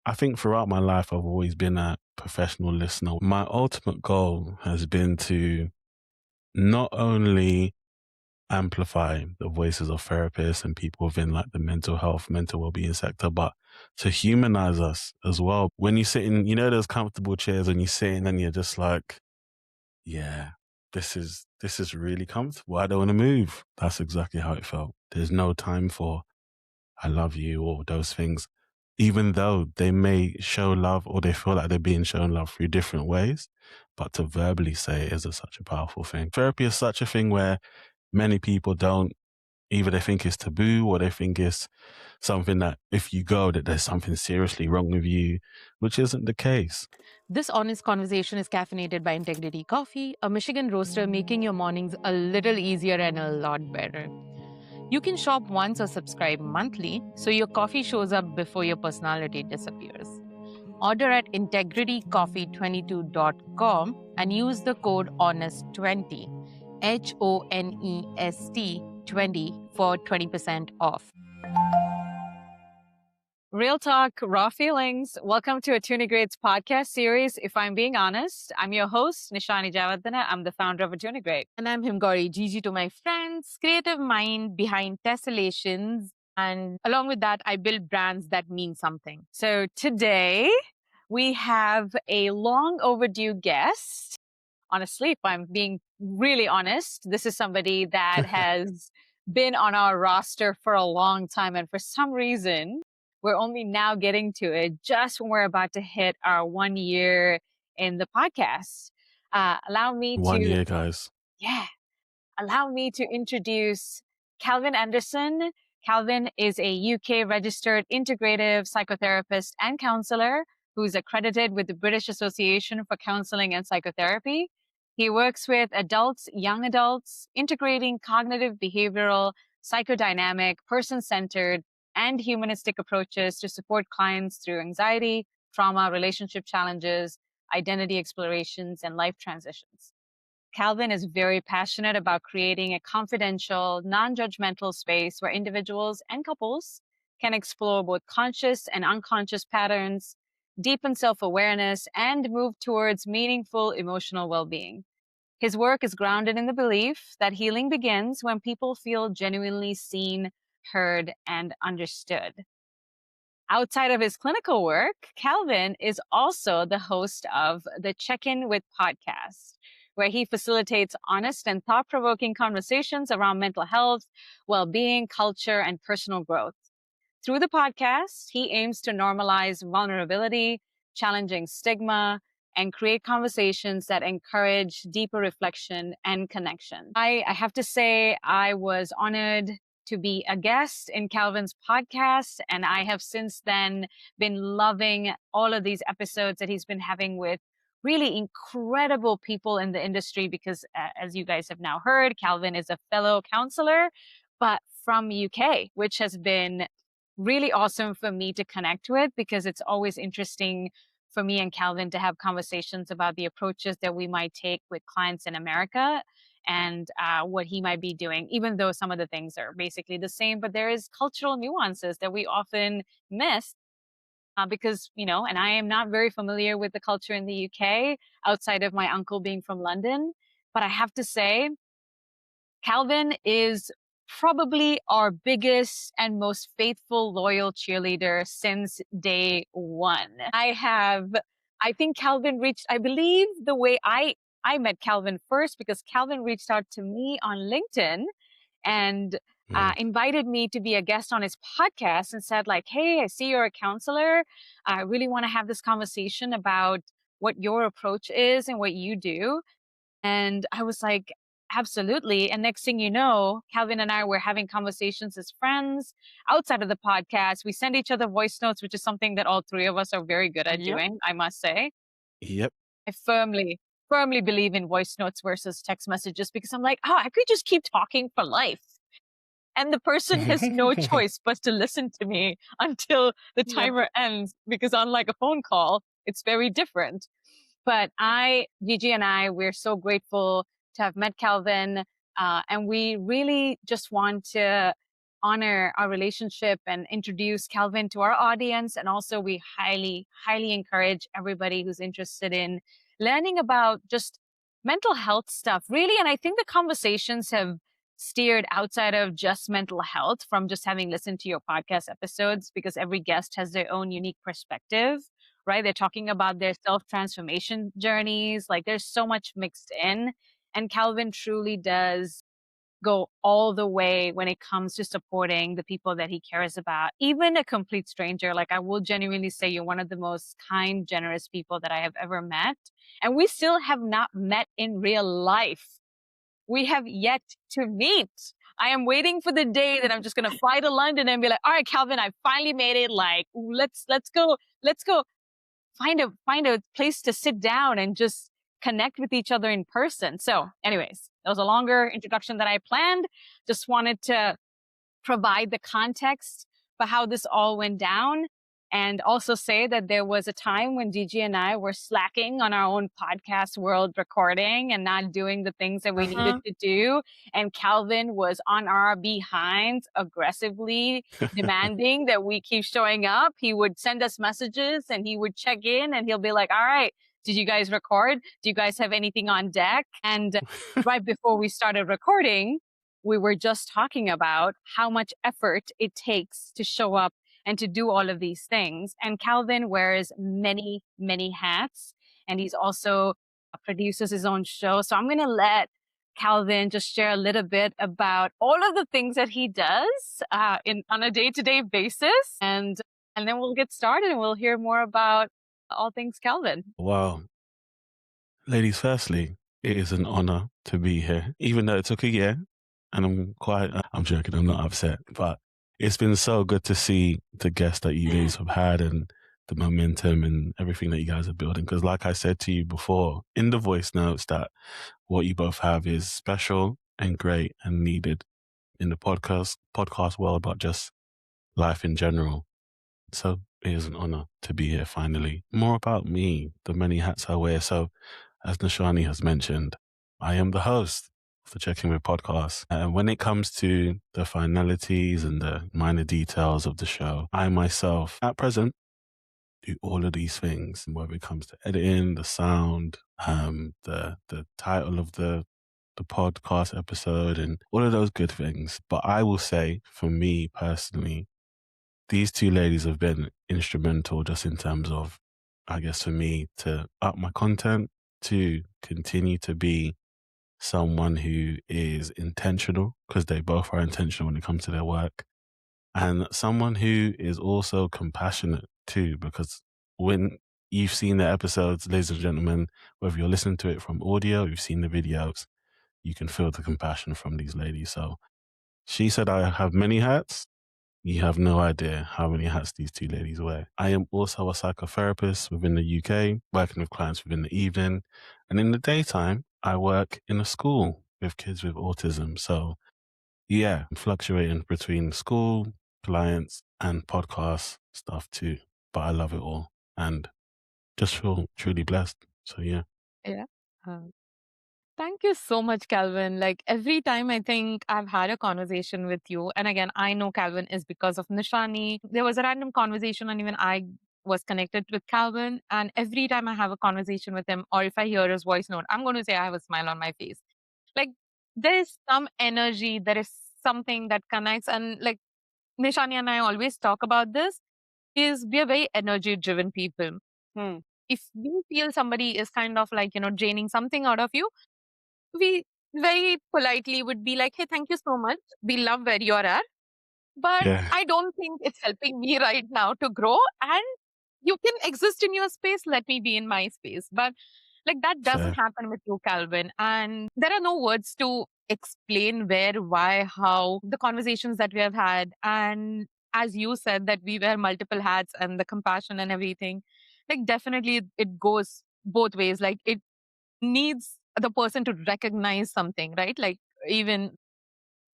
I think throughout my life, I've always been a professional listener. My ultimate goal has been to not only amplify the voices of therapists and people within like the mental health, mental well-being sector, but to humanize us as well. When you sit in, those comfortable chairs and you sit in and you're just like, yeah, this is really comfortable. I don't want to move. That's exactly how it felt. There's no time for I love you or those things, even though they may show love or they feel like they're being shown love through different ways. But to verbally say it is such a powerful thing. Therapy is such a thing where many people don't, either they think it's taboo or they think it's something that if you go, that there's something seriously wrong with you, which isn't the case. This honest conversation is caffeinated by Integrity Coffee, a Michigan roaster making your mornings a little easier and a lot better. You can shop once or subscribe monthly, so your coffee shows up before your personality disappears. Order at integritycoffee22.com and use the code HONEST20, HONEST 20 for 20% off. Real talk, raw feelings. Welcome to Attunigrate's podcast series, If I'm Being Honest. I'm your host, Nishani Javardhana. I'm the founder of Attunigrate. And I'm Himgori, Gigi to my friends, creative mind behind tessellations. And along with that, I build brands that mean something. So today, we have a long overdue guest. Honestly, if I'm being really honest, this is somebody that has been on our roster for a long time. And for some reason, we're only now getting to it just when we're about to hit our 1 year in the podcast. Allow me 1 to, year, guys. allow me to introduce Calvin Anderson. Calvin is a UK registered integrative psychotherapist and counselor who's accredited with the British Association for Counseling and Psychotherapy. He works with adults, young adults, integrating cognitive, behavioral, psychodynamic, person-centered, and humanistic approaches to support clients through anxiety, trauma, relationship challenges, identity explorations, and life transitions. Calvin is very passionate about creating a confidential, non-judgmental space where individuals and couples can explore both conscious and unconscious patterns, deepen self-awareness, and move towards meaningful emotional well-being. His work is grounded in the belief that healing begins when people feel genuinely seen, heard, and understood. Outside of his clinical work, Calvin is also the host of the Check-In with podcast, where he facilitates honest and thought-provoking conversations around mental health, well-being, culture, and personal growth. Through the podcast, he aims to normalize vulnerability, challenging stigma, and create conversations that encourage deeper reflection and connection. I have to say, I was honored to be a guest in Calvin's podcast, and I have since then been loving all of these episodes that he's been having with really incredible people in the industry because, as you guys have now heard, Calvin is a fellow counselor, but from UK, which has been really awesome for me to connect with because it's always interesting for me and Calvin to have conversations about the approaches that we might take with clients in America and what he might be doing, even though some of the things are basically the same, but there is cultural nuances that we often miss because, and I am not very familiar with the culture in the UK outside of my uncle being from London. But I have to say, Calvin is probably our biggest and most faithful, loyal cheerleader since day one. I think Calvin I believe the way I met Calvin first because Calvin reached out to me on LinkedIn and invited me to be a guest on his podcast and said like, hey, I see you're a counselor. I really want to have this conversation about what your approach is and what you do. And I was like, absolutely. And next thing you know, Calvin and I were having conversations as friends outside of the podcast. We send each other voice notes, which is something that all three of us are very good at doing, I must say. Yep. I firmly believe in voice notes versus text messages because I'm like, I could just keep talking for life. And the person has no choice but to listen to me until the timer ends because unlike a phone call, it's very different. But Gigi and I, we're so grateful to have met Calvin. And we really just want to honor our relationship and introduce Calvin to our audience. And also, we highly, highly encourage everybody who's interested in learning about just mental health stuff, really. And I think the conversations have steered outside of just mental health from just having listened to your podcast episodes, because every guest has their own unique perspective, right? They're talking about their self transformation journeys. Like, there's so much mixed in. And Calvin truly does go all the way when it comes to supporting the people that he cares about, even a complete stranger. Like, I will genuinely say you're one of the most kind, generous people that I have ever met. And we still have not met in real life. We have yet to meet. I am waiting for the day that I'm just going to fly to London and be like, all right, Calvin, I finally made it. Like, let's go find a place to sit down and just connect with each other in person. So anyways, that was a longer introduction than I planned. Just wanted to provide the context for how this all went down, and also say that there was a time when Gigi and I were slacking on our own podcast world recording and not doing the things that we needed to do. And Calvin was on our behinds aggressively demanding that we keep showing up. He would send us messages and he would check in and he'll be like, all right, did you guys record? Do you guys have anything on deck? And right before we started recording, we were just talking about how much effort it takes to show up and to do all of these things. And Calvin wears many, many hats. And he's also produces his own show. So I'm going to let Calvin just share a little bit about all of the things that he does on a day-to-day basis. And then we'll get started and we'll hear more about all things Calvin. Wow. Ladies, firstly, it is an honor to be here, even though it took a year. And I'm joking, I'm not upset. But it's been so good to see the guests that you guys have had and the momentum and everything that you guys are building. Because like I said to you before, in the voice notes, that what you both have is special and great and needed in the podcast world, but just life in general. So it is an honor to be here finally. More about me, the many hats I wear. So as Nishani has mentioned, I am the host of the Checking With podcast. And when it comes to the finalities and the minor details of the show, I myself, at present, do all of these things, whether it comes to editing, the sound, the title of the podcast episode, and all of those good things. But I will say, for me personally, these two ladies have been instrumental just in terms of, I guess, for me to up my content, to continue to be someone who is intentional, because they both are intentional when it comes to their work, and someone who is also compassionate too, because when you've seen the episodes, ladies and gentlemen, whether you're listening to it from audio, you've seen the videos, you can feel the compassion from these ladies. So she said, I have many hats. You have no idea how many hats these two ladies wear. I am also a psychotherapist within the UK, working with clients within the evening. And in the daytime, I work in a school with kids with autism. So yeah, I'm fluctuating between school, clients, and podcast stuff too. But I love it all and just feel truly blessed. So yeah. Yeah. Thank you so much, Calvin. Like, every time I think I've had a conversation with you, and again, I know Calvin is because of Nishani. There was a random conversation, and even I was connected with Calvin. And every time I have a conversation with him, or if I hear his voice note, I'm going to say I have a smile on my face. Like, there is some energy, there is something that connects. And like Nishani and I always talk about this, is we are very energy driven people. If we feel somebody is kind of like, draining something out of you, we very politely would be like, hey, thank you so much. We love where you're at. But Yeah. I don't think it's helping me right now to grow. And you can exist in your space. Let me be in my space. But like, that doesn't happen with you, Calvin. And there are no words to explain where, why, how, the conversations that we have had. And as you said, that we wear multiple hats and the compassion and everything, like, definitely it goes both ways. Like, it needs the person to recognize something, right? Like, even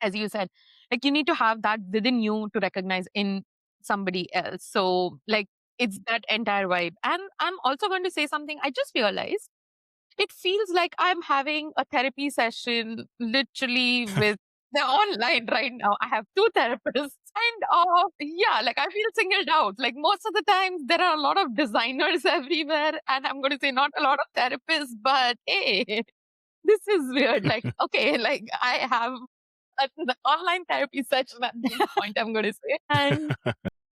as you said, like, you need to have that within you to recognize in somebody else. So like, it's that entire vibe. And I'm also going to say something I just realized. It feels like I'm having a therapy session literally with they're online right now. I have 2 therapists and yeah, like I feel singled out. Like most of the times there are a lot of designers everywhere and I'm going to say not a lot of therapists, but hey, this is weird. Like, okay, like I have an online therapy session at this point, I'm going to say. And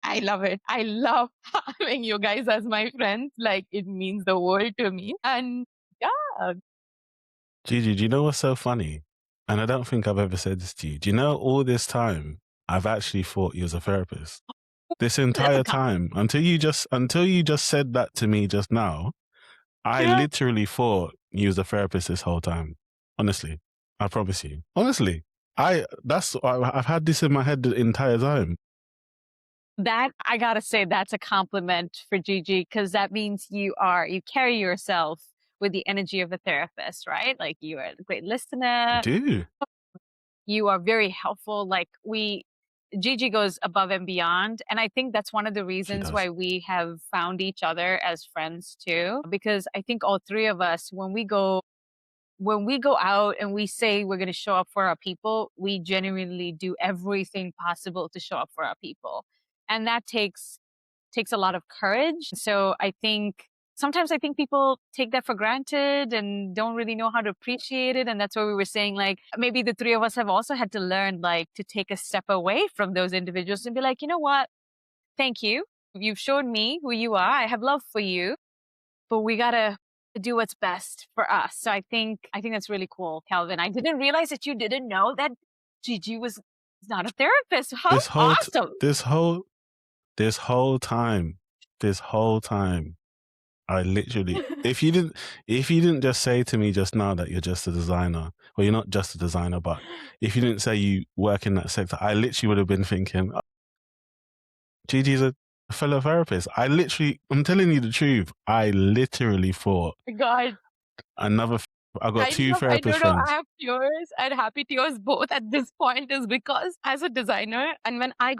I love it. I love having you guys as my friends. Like it means the world to me. And yeah. Gigi, do you know what's so funny? And I don't think I've ever said this to you. Do you know all this time I've actually thought you was a therapist? This entire time, until you just said that to me just now, I literally thought you was a therapist this whole time. Honestly, I promise you. Honestly, I've had this in my head the entire time. That, I gotta say, that's a compliment for Gigi, because that means you carry yourself with the energy of a therapist, right? Like you are a great listener. I do. You are very helpful. Like Gigi goes above and beyond. And I think that's one of the reasons why we have found each other as friends too. Because I think all three of us, when we go out and we say we're going to show up for our people, we genuinely do everything possible to show up for our people. And that takes a lot of courage. So sometimes I think people take that for granted and don't really know how to appreciate it. And that's why we were saying, like, maybe the three of us have also had to learn, like, to take a step away from those individuals and be like, you know what? Thank you. You've shown me who you are. I have love for you, but we got to do what's best for us. So I think that's really cool, Calvin. I didn't realize that you didn't know that Gigi was not a therapist. How awesome. This whole time, I literally, if you didn't just say to me just now that you're just a designer, well, you're not just a designer, but if you didn't say you work in that sector, I literally would have been thinking, Gigi's a fellow therapist. I'm telling you the truth. I literally thought, God, I've got two therapist friends. I have tears and happy tears both at this point, is because as a designer, and when I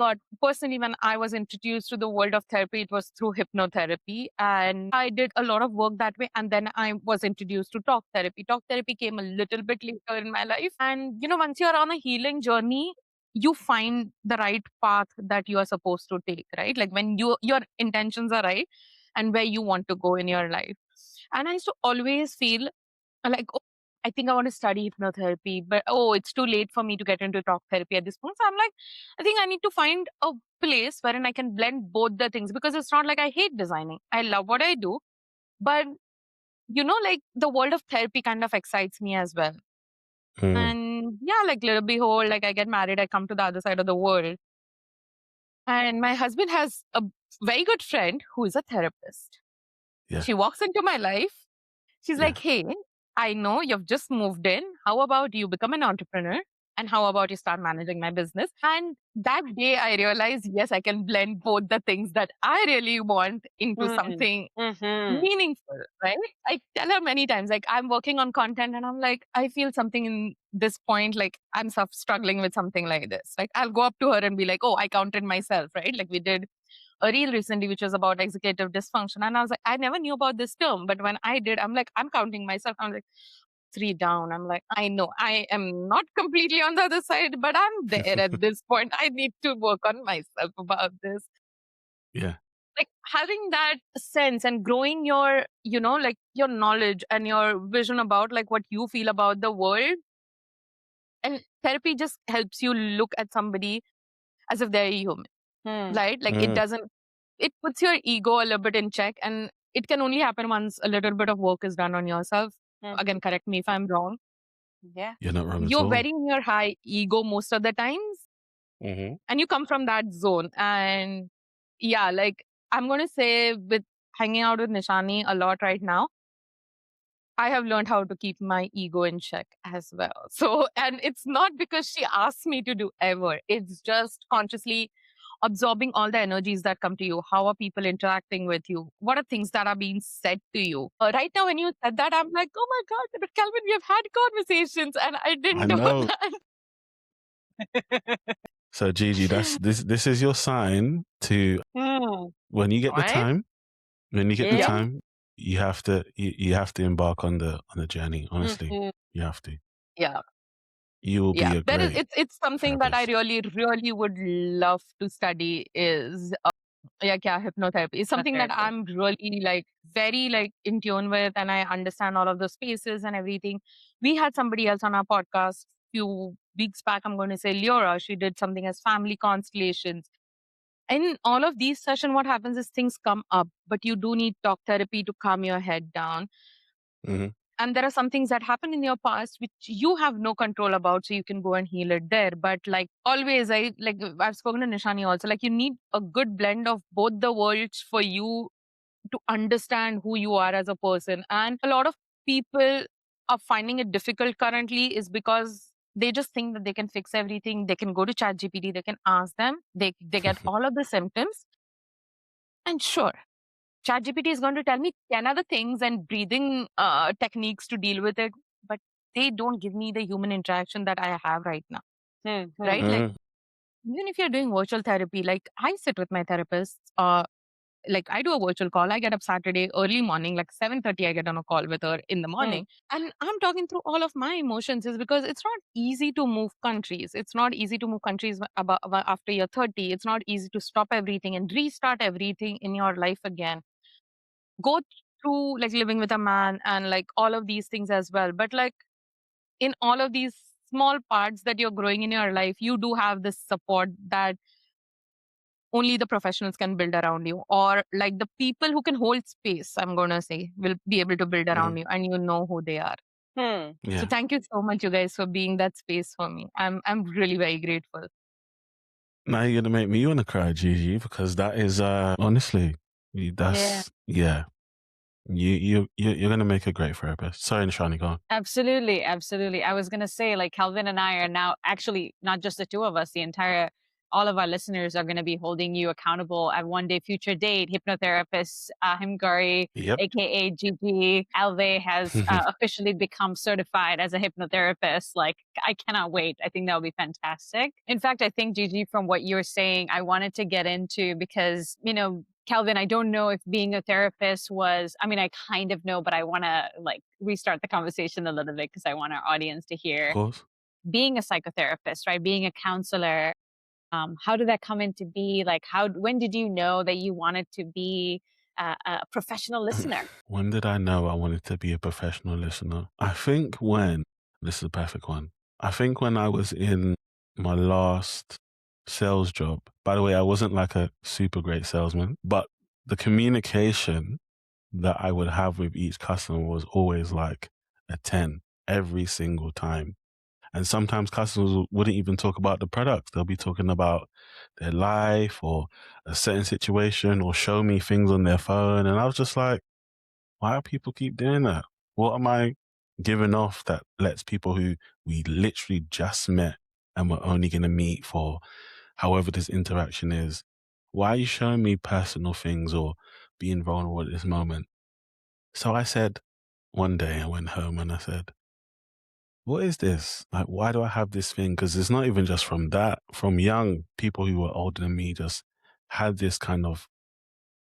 was introduced to the world of therapy, it was through hypnotherapy. And I did a lot of work that way. And then I was introduced to talk therapy. Talk therapy came a little bit later in my life. And, once you're on a healing journey, you find the right path that you are supposed to take, right? Like when your intentions are right and where you want to go in your life. And I used to always feel like, oh, I think I want to study hypnotherapy, but it's too late for me to get into talk therapy at this point. So I'm like, I think I need to find a place wherein I can blend both the things, because it's not like I hate designing. I love what I do, but like the world of therapy kind of excites me as well. And yeah, like little behold, like I get married, I come to the other side of the world. And my husband has a very good friend who is a therapist. Yeah. She walks into my life. She's like, hey, I know you've just moved in. How about you become an entrepreneur? And how about you start managing my business? And that day I realized, yes, I can blend both the things that I really want into something meaningful, right? I tell her many times, like, I'm working on content and I'm like, I feel something in this point, like I'm struggling with something like this. Like I'll go up to her and be like, oh, I counted myself, right? Like we did a reel recently, which was about executive dysfunction. And I was like, I never knew about this term. But when I did, I'm like, I'm counting myself. I'm like, 3 down. I'm like, I know I am not completely on the other side, but I'm there at this point. I need to work on myself about this. Yeah. Like having that sense and growing your, like your knowledge and your vision about like what you feel about the world. And therapy just helps you look at somebody as if they're human. Right? Like it puts your ego a little bit in check, and it can only happen once a little bit of work is done on yourself. Again, correct me if I'm wrong. Yeah. You're not wrong at all. You're very in your high ego most of the times. And you come from that zone. And yeah, like I'm going to say with hanging out with Nishani a lot right now, I have learned how to keep my ego in check as well. So, and it's not because she asked me to do ever. It's just consciously absorbing all the energies that come to you. How are people interacting with you? What are things that are being said to you? Right now, when you said that, I'm like, oh my God, but Calvin, we have had conversations and I didn't know that. So Gigi, this is your sign to when you get the time, the time, you have to embark on the journey. Honestly, you have to. Yeah. You will be a great it's something that I therapist. really would love to study is hypnotherapy. It's something that Hypnotherapy. I'm really like very like in tune with, and I understand all of the spaces and everything. We had somebody else on our podcast few weeks back. I'm going to say Leora. She did something as family constellations. In all of these sessions, what happens is things come up, but you do need talk therapy to calm your head down. Hmm. And there are some things that happen in your past which you have no control about, so you can go and heal it there. But like always, I've spoken to Nishani also, like you need a good blend of both the worlds for you to understand who you are as a person. And a lot of people are finding it difficult currently is because they just think that they can fix everything. They can go to ChatGPT, they can ask them, they get all of the symptoms. And sure, ChatGPT is going to tell me 10 other things and breathing techniques to deal with it, but they don't give me the human interaction that I have right now. Right? Like, Mm. even if you're doing virtual therapy, like I sit with my therapist, like I do a virtual call. I get up Saturday early morning, like 7:30, I get on a call with her in the morning. And I'm talking through all of my emotions is because it's not easy to move countries. It's not easy to move countries after you're 30. It's not easy to stop everything and restart everything in your life again. Go through like living with a man and like all of these things as well. But like in all of these small parts that you're growing in your life, you do have this support that only the professionals can build around you, or like the people who can hold space, I'm going to say, will be able to build around Mm. you, and you know who they are. So Yeah. thank you so much, you guys, for being that space for me. I'm really very grateful. Now you're gonna make me wanna cry, Gigi, because that is honestly, that's yeah. You're gonna make a great therapist. Sorry, Nishani, go on. Absolutely, absolutely. I was gonna say, like, Calvin and I are now actually not just the two of us, all of our listeners are gonna be holding you accountable at One Day Future Date. Hypnotherapist Himgari, Yep. aka Gigi Alve, has officially become certified as a hypnotherapist. Like, I cannot wait. I think that will be fantastic. In fact, I think, Gigi, from what you're saying, I wanted to get into because, Calvin, I don't know if being a therapist was, I mean, I kind of know, but I want to like restart the conversation a little bit because I want our audience to Of hear course. being a psychotherapist, right? Being a counselor. How did that come into be? Like, when did you know that you wanted to be a professional listener? When did I know I wanted to be a professional listener? I think this is a perfect one. I think when I was in my last sales job. By the way, I wasn't like a super great salesman, but the communication that I would have with each customer was always like a 10 every single time. And sometimes customers wouldn't even talk about the product. They'll be talking about their life or a certain situation or show me things on their phone. And I was just like, why do people keep doing that? What am I giving off that lets people who we literally just met and we're only going to meet for however this interaction is? Why are you showing me personal things or being vulnerable at this moment? So I said, one day I went home and I said, what is this? Like, why do I have this thing? Because it's not even just from that, from young people who were older than me, just had this kind of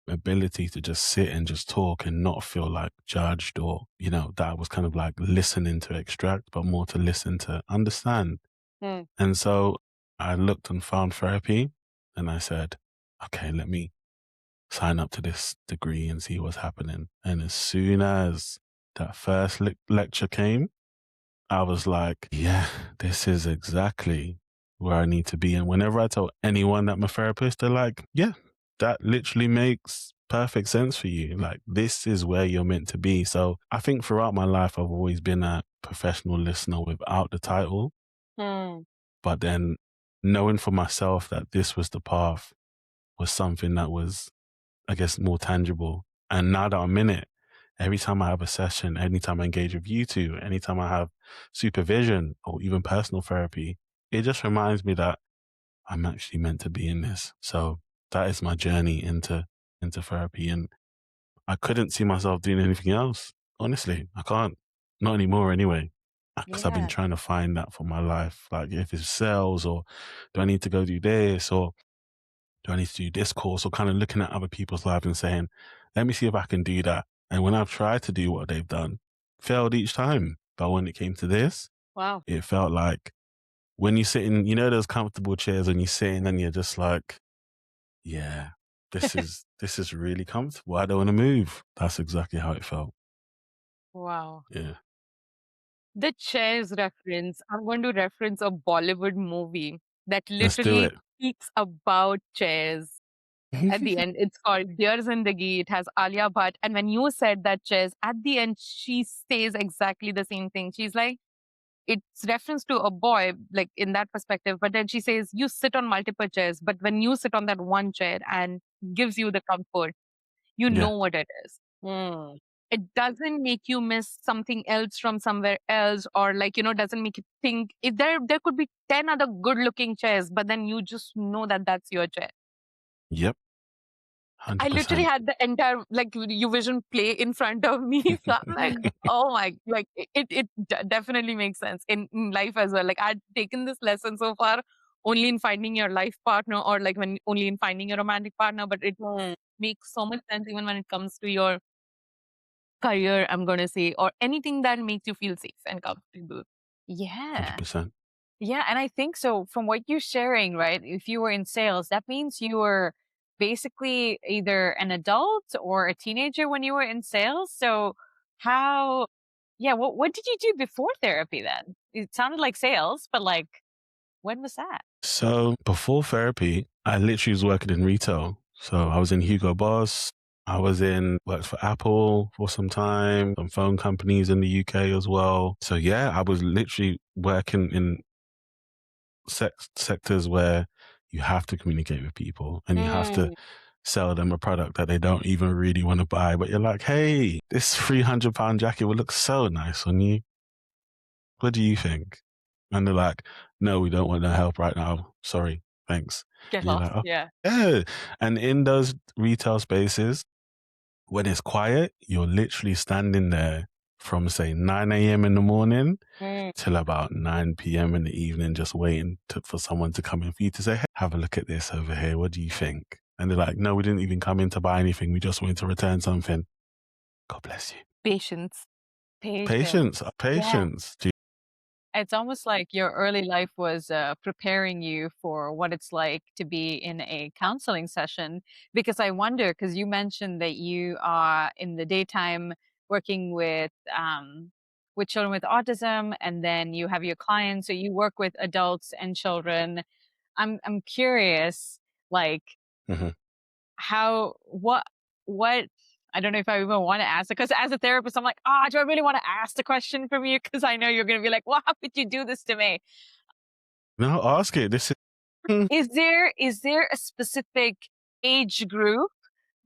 ability to just sit and just talk and not feel like judged or, that I was kind of like listening to extract, but more to listen to understand. And so I looked and found therapy and I said, okay, let me sign up to this degree and see what's happening. And as soon as that first lecture came, I was like, yeah, this is exactly where I need to be. And whenever I tell anyone that I'm a therapist, they're like, yeah, that literally makes perfect sense for you. Like, this is where you're meant to be. So I think throughout my life, I've always been a professional listener without the title. But then knowing for myself that this was the path was something that was, I guess, more tangible. And now that I'm in it, every time I have a session, anytime I engage with you two, anytime I have supervision or even personal therapy, it just reminds me that I'm actually meant to be in this. So that is my journey into therapy. And I couldn't see myself doing anything else. Honestly, I can't. Not anymore anyway. Because I've been trying to find that for my life. Like if it's sales or do I need to go do this or do I need to do this course, or kind of looking at other people's lives and saying, let me see if I can do that. And when I've tried to do what they've done, failed each time. But when it came to this, Wow. It felt like when you sit in, you know, those comfortable chairs and you sit in and you're just like, yeah, this is really comfortable. I don't want to move. That's exactly how it felt. Wow. Yeah. The chairs reference, I'm going to reference a Bollywood movie that Let's do literally it. speaks about chairs. At the end, it's called Dear Zindagi. It has Alia Bhatt. And when you said that chairs, at the end, she says exactly the same thing. She's like, it's reference to a boy, like in that perspective. But then she says, you sit on multiple chairs, but when you sit on that one chair and gives you the comfort, you Yeah. know what it is. It doesn't make you miss something else from somewhere else, or like, doesn't make you think if there could be 10 other good looking chairs, but then you just know that that's your chair. Yep. I literally 100%. had the entire like vision play in front of me. So I'm like, oh my, like definitely makes sense in life as well. Like I'd taken this lesson so far only in finding your life partner, or like when only in finding your romantic partner, but it makes so much sense even when it comes to your career, I'm gonna say, or anything that makes you feel safe and comfortable. Yeah. 100%. Yeah. And I think so from what you're sharing, right? If you were in sales, that means you were basically either an adult or a teenager when you were in sales. So how, yeah, what did you do before therapy then? It sounded like sales, but like, when was that? So before therapy, I literally was working in retail. So I was in Hugo Boss. I worked for Apple for some time, some phone companies in the UK as well. So yeah, I was literally working in sectors where you have to communicate with people and you have to sell them a product that they don't even really want to buy. But you're like, hey, this £300 jacket would look so nice on you. What do you think? And they're like, no, we don't want no help right now. Sorry, thanks. Get And you're lost. like, oh, Yeah. yeah. And in those retail spaces, when it's quiet, you're literally standing there from say 9 a.m. in the morning till about 9 p.m. in the evening, just waiting for someone to come in for you to say, hey, have a look at this over here. What do you think? And they're like, no, we didn't even come in to buy anything. We just wanted to return something. God bless you. Patience. Patience, Yeah. patience. It's almost like your early life was preparing you for what it's like to be in a counseling session. Because I wonder, because you mentioned that you are in the daytime working with children with autism, and then you have your clients, so you work with adults and children. I'm curious, like Mhm. how what I don't know if I even want to ask it, because as a therapist, I'm like, do I really want to ask the question from you? Because I know you're going to be like, well, how could you do this to me? No, ask it. This is Is there a specific age group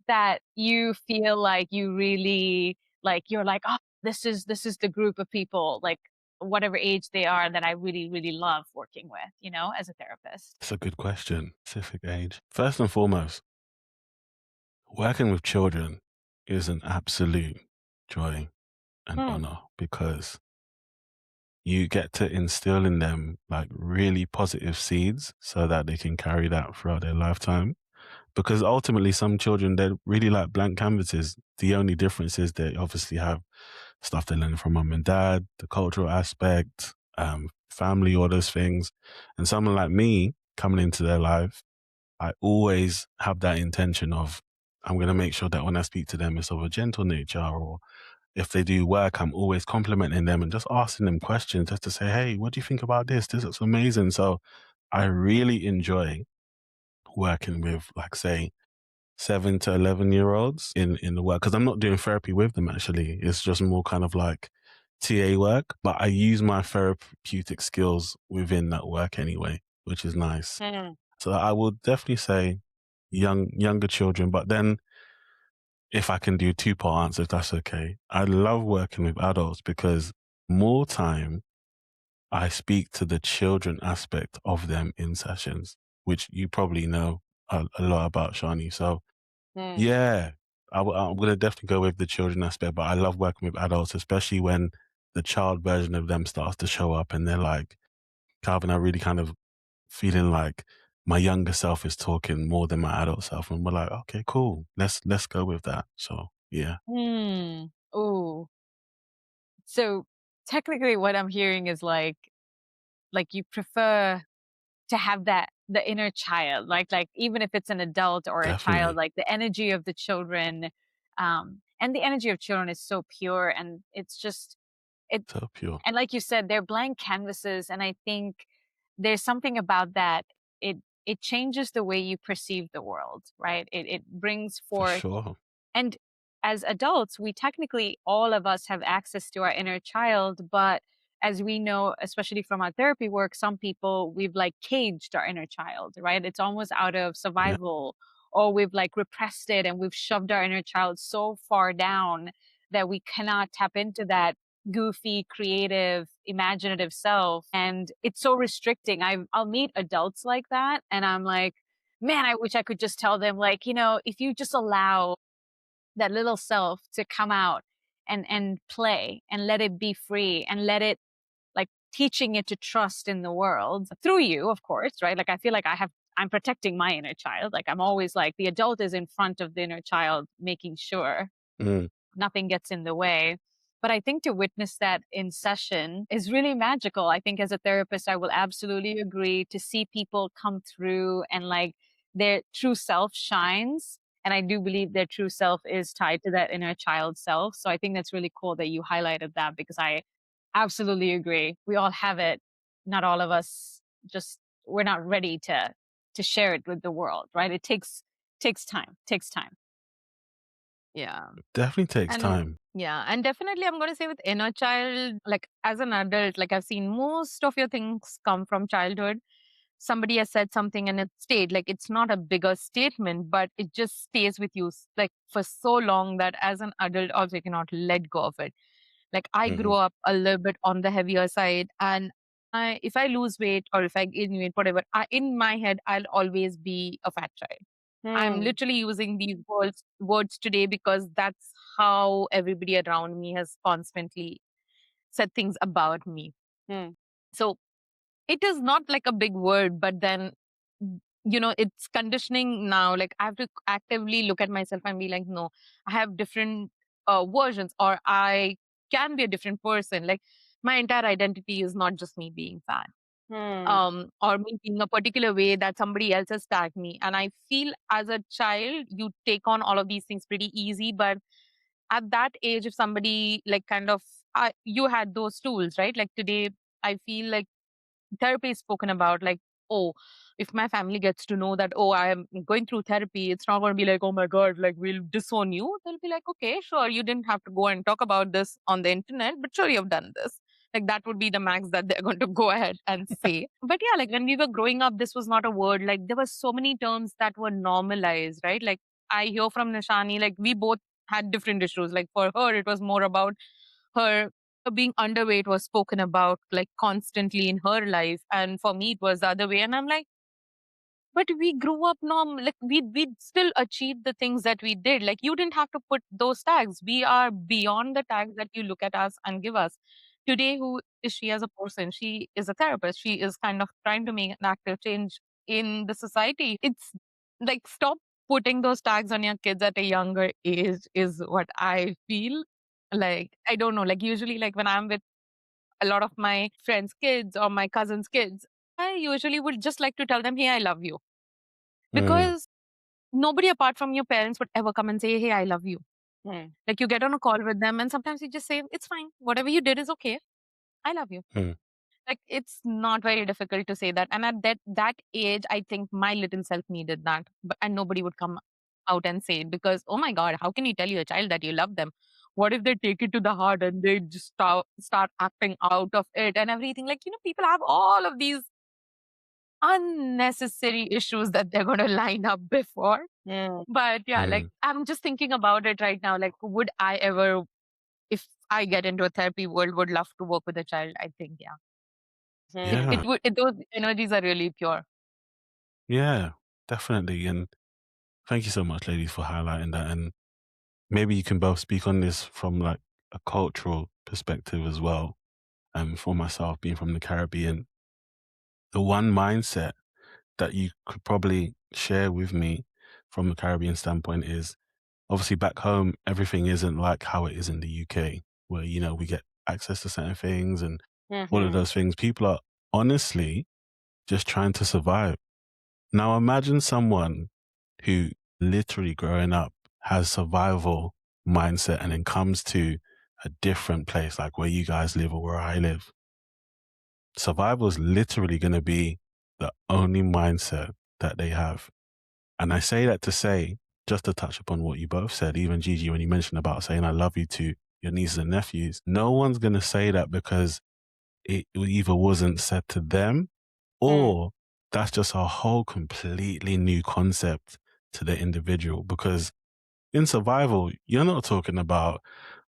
that you feel like you really like? You're like, this is the group of people, like whatever age they are, that I really really love working with. As a therapist. It's a good question. Specific age. First and foremost, working with children is an absolute joy and honor because you get to instill in them like really positive seeds so that they can carry that throughout their lifetime. Because ultimately, some children, they're really like blank canvases. The only difference is they obviously have stuff they learn from mum and dad, the cultural aspect, family, all those things. And someone like me coming into their life, I always have that intention of, I'm going to make sure that when I speak to them, it's of a gentle nature, or if they do work, I'm always complimenting them and just asking them questions just to say, hey, what do you think about this? This looks amazing. So I really enjoy working with, like, say, 7 to 11-year-olds in the work, because I'm not doing therapy with them actually. It's just more kind of like TA work, but I use my therapeutic skills within that work anyway, which is nice. So I will definitely say younger children, but then if I can do two-part answer, if that's okay. I love working with adults because more time I speak to the children aspect of them in sessions, which you probably know a lot about, Shani. So yeah, I'm going to definitely go with the children aspect, but I love working with adults, especially when the child version of them starts to show up and they're like, Calvin, I really kind of feeling like my younger self is talking more than my adult self. And we're like, okay, cool. Let's go with that. So yeah. Oh, so technically what I'm hearing is like you prefer to have that the inner child, like even if it's an adult or a child, Definitely. like the energy of the children, and the energy of children is so pure, and it's just it. So pure. And like you said, they're blank canvases, and I think there's something about that. It changes the way you perceive the world, right? It brings For forth. sure. And as adults, we technically, all of us have access to our inner child. But as we know, especially from our therapy work, some people, we've like caged our inner child, right? It's almost out of Yeah. survival, or we've like repressed it and we've shoved our inner child so far down that we cannot tap into that goofy, creative, imaginative self. And it's so restricting. I'll meet adults like that, and I'm like, man, I wish I could just tell them, like, if you just allow that little self to come out and play and let it be free and let it, like, teaching it to trust in the world through you, of course, right? Like, I feel like I'm protecting my inner child. Like, I'm always like, the adult is in front of the inner child, making sure Mm. nothing gets in the way. But I think to witness that in session is really magical. I think as a therapist, I will absolutely agree to see people come through and like their true self shines. And I do believe their true self is tied to that inner child self. So I think that's really cool that you highlighted that, because I absolutely agree. We all have it. Not all of us just, we're not ready to share it with the world, right? It takes time, takes time. Yeah. Definitely takes And time. yeah, and definitely I'm going to say with inner child, like as an adult, like I've seen most of your things come from childhood. Somebody has said something and it stayed. Like it's not a bigger statement, but it just stays with you like for so long that as an adult also you cannot let go of it. Like I grew Hmm. up a little bit on the heavier side, and if I lose weight or if I gain weight, whatever, in my head I'll always be a fat child. I'm Hmm. literally using these words today because that's how everybody around me has constantly said things about me. Hmm. So it is not like a big word, but then, it's conditioning now. Like I have to actively look at myself and be like, no, I have different versions, or I can be a different person. Like my entire identity is not just me being fat, Hmm. or me being a particular way that somebody else has tagged me. And I feel as a child, you take on all of these things pretty easy. But at that age, if somebody like kind of, you had those tools, right? Like today, I feel like therapy is spoken about like, oh, if my family gets to know that, oh, I am going through therapy, it's not going to be like, oh my God, like we'll disown you. They'll be like, okay, sure, you didn't have to go and talk about this on the internet, but sure, you've done this. Like that would be the max that they're going to go ahead and say. But yeah, like when we were growing up, this was not a word. Like there were so many terms that were normalized, right? Like I hear from Nishani, like we both had different issues. Like for her, it was more about her being underweight was spoken about like constantly in her life, and for me it was the other way. And I'm like, but we grew up normal, like we still achieved the things that we did. Like you didn't have to put those tags. We are beyond the tags that you look at us and give us. Today, who is she as a person? She is a therapist. She is kind of trying to make an active change in the society. It's like stop putting those tags on your kids at a younger age is what I feel. Like I don't know, like usually like when I'm with a lot of my friends' kids or my cousins' kids, I usually would just like to tell them, hey, I love you. Mm. Because nobody apart from your parents would ever come and say, hey, I love you. Hmm. Like you get on a call with them and sometimes you just say, it's fine. Whatever you did is okay. I love you. Mm. Like it's not very difficult to say that. And at that age, I think my little self needed that. And nobody would come out and say it because, oh my God, how can you tell your child that you love them? What if they take it to the heart and they just start acting out of it and everything? Like, people have all of these unnecessary issues that they're going to line up before. Hmm. But yeah, like Mm. I'm just thinking about it right now. Like, would I ever, if I get into a therapy world, would love to work with a child? I think, yeah. Hmm. Yeah. Those energies are really pure. Yeah. Definitely. And thank you so much, ladies, for highlighting that. And maybe you can both speak on this from like a cultural perspective as well. For myself, being from the Caribbean, the one mindset that you could probably share with me from the Caribbean standpoint is obviously back home, everything isn't like how it is in the UK, where, we get access to certain things and all of Mm-hmm. those things. People are honestly just trying to survive. Now imagine someone who literally growing up has survival mindset and then comes to a different place like where you guys live or where I live. Survival is literally going to be the only mindset that they have. And I say that to say, just to touch upon what you both said, even Gigi, when you mentioned about saying I love you to your nieces and nephews, no one's going to say that because it either wasn't said to them or that's just a whole completely new concept to the individual. Because in survival, you're not talking about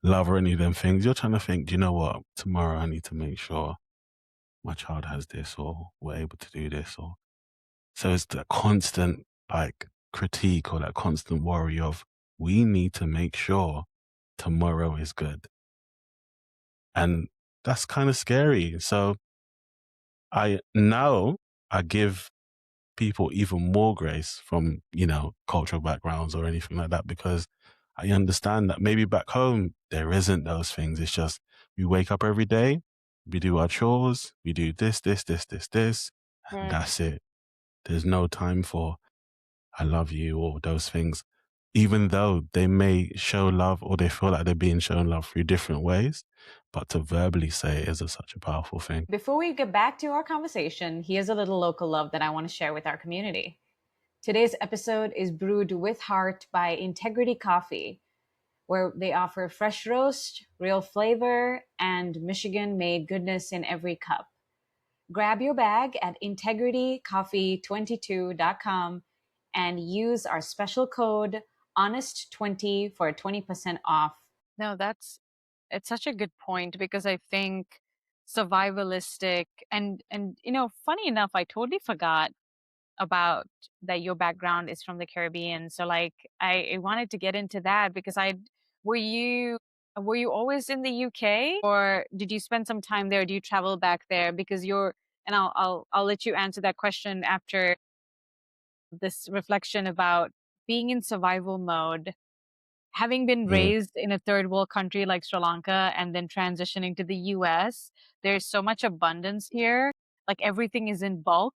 love or any of them things. You're trying to think, do you know what? Tomorrow I need to make sure my child has this or we're able to do this. Or so it's the constant like critique or that constant worry of we need to make sure tomorrow is good. And that's kind of scary. So I give people even more grace from, cultural backgrounds or anything like that, because I understand that maybe back home, there isn't those things. It's just, we wake up every day, we do our chores, we do this, and that's it. There's no time for I love you or those things, even though they may show love or they feel like they're being shown love through different ways, but to verbally say it is such a powerful thing. Before we get back to our conversation, here's a little local love that I want to share with our community. Today's episode is brewed with heart by Integrity Coffee, where they offer fresh roast, real flavor, and Michigan-made goodness in every cup. Grab your bag at integritycoffee22.com and use our special code HONEST20 for 20% off. No, it's such a good point, because I think survivalistic and funny enough, I totally forgot about that your background is from the Caribbean. So like I wanted to get into that because were you were you always in the UK, or did you spend some time there? Do you travel back there? Because and I'll let you answer that question after this reflection about being in survival mode, having been Mm, raised in a third world country like Sri Lanka and then transitioning to the US. There's so much abundance here. Like everything is in bulk.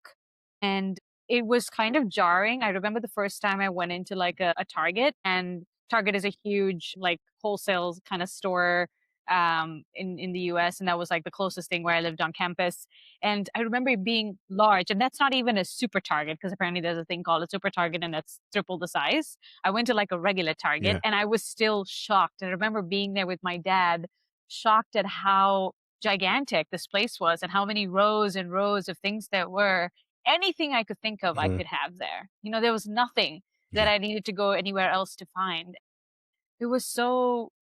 And it was kind of jarring. I remember the first time I went into like a Target, and Target is a huge like wholesale kind of store in the US. And that was like the closest thing where I lived on campus. And I remember it being large, and that's not even a super Target, because apparently there's a thing called a super Target and that's triple the size. I went to like a regular Target yeah. and I was still shocked. And I remember being there with my dad, shocked at how gigantic this place was and how many rows and rows of things there were. Anything I could think of, I Mhm. could have there. There was nothing that Yeah. I needed to go anywhere else to find. It was so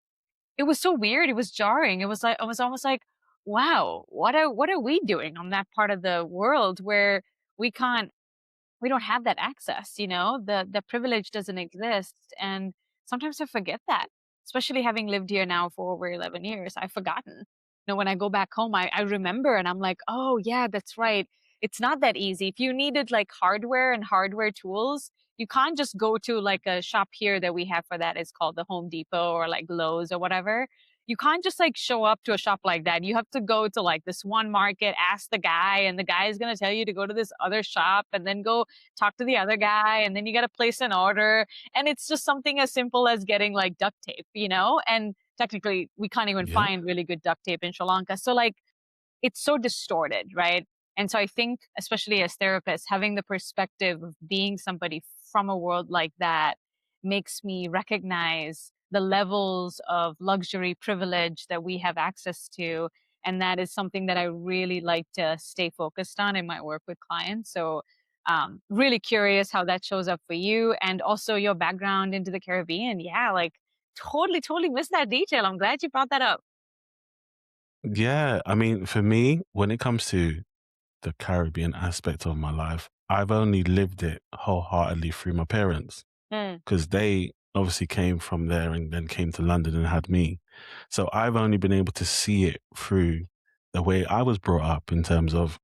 it was so weird. It was jarring. It was like I was almost like, wow, what are we doing on that part of the world where we can't we don't have that access, the privilege doesn't exist. And sometimes I forget that, especially having lived here now for over 11 years. I've forgotten. When I go back home, I remember and I'm like, oh yeah, that's right. It's not that easy. If you needed like hardware and hardware tools, you can't just go to like a shop here that we have for that. It's called the Home Depot or like Lowe's or whatever. You can't just like show up to a shop like that. You have to go to like this one market, ask the guy, and the guy is going to tell you to go to this other shop and then go talk to the other guy, and then you got to place an order. And it's just something as simple as getting like duct tape. And technically we can't even Yeah. find really good duct tape in Sri Lanka. So like it's so distorted, right? And so I think, especially as therapists, having the perspective of being somebody from a world like that makes me recognize the levels of luxury privilege that we have access to. And that is something that I really like to stay focused on in my work with clients. So really curious how that shows up for you, and also your background into the Caribbean. Yeah, like totally missed that detail. I'm glad you brought that up. Yeah. I mean, for me, when it comes to the Caribbean aspect of my life, I've only lived it wholeheartedly through my parents, Mm. because they obviously came from there and then came to London and had me. So I've only been able to see it through the way I was brought up in terms of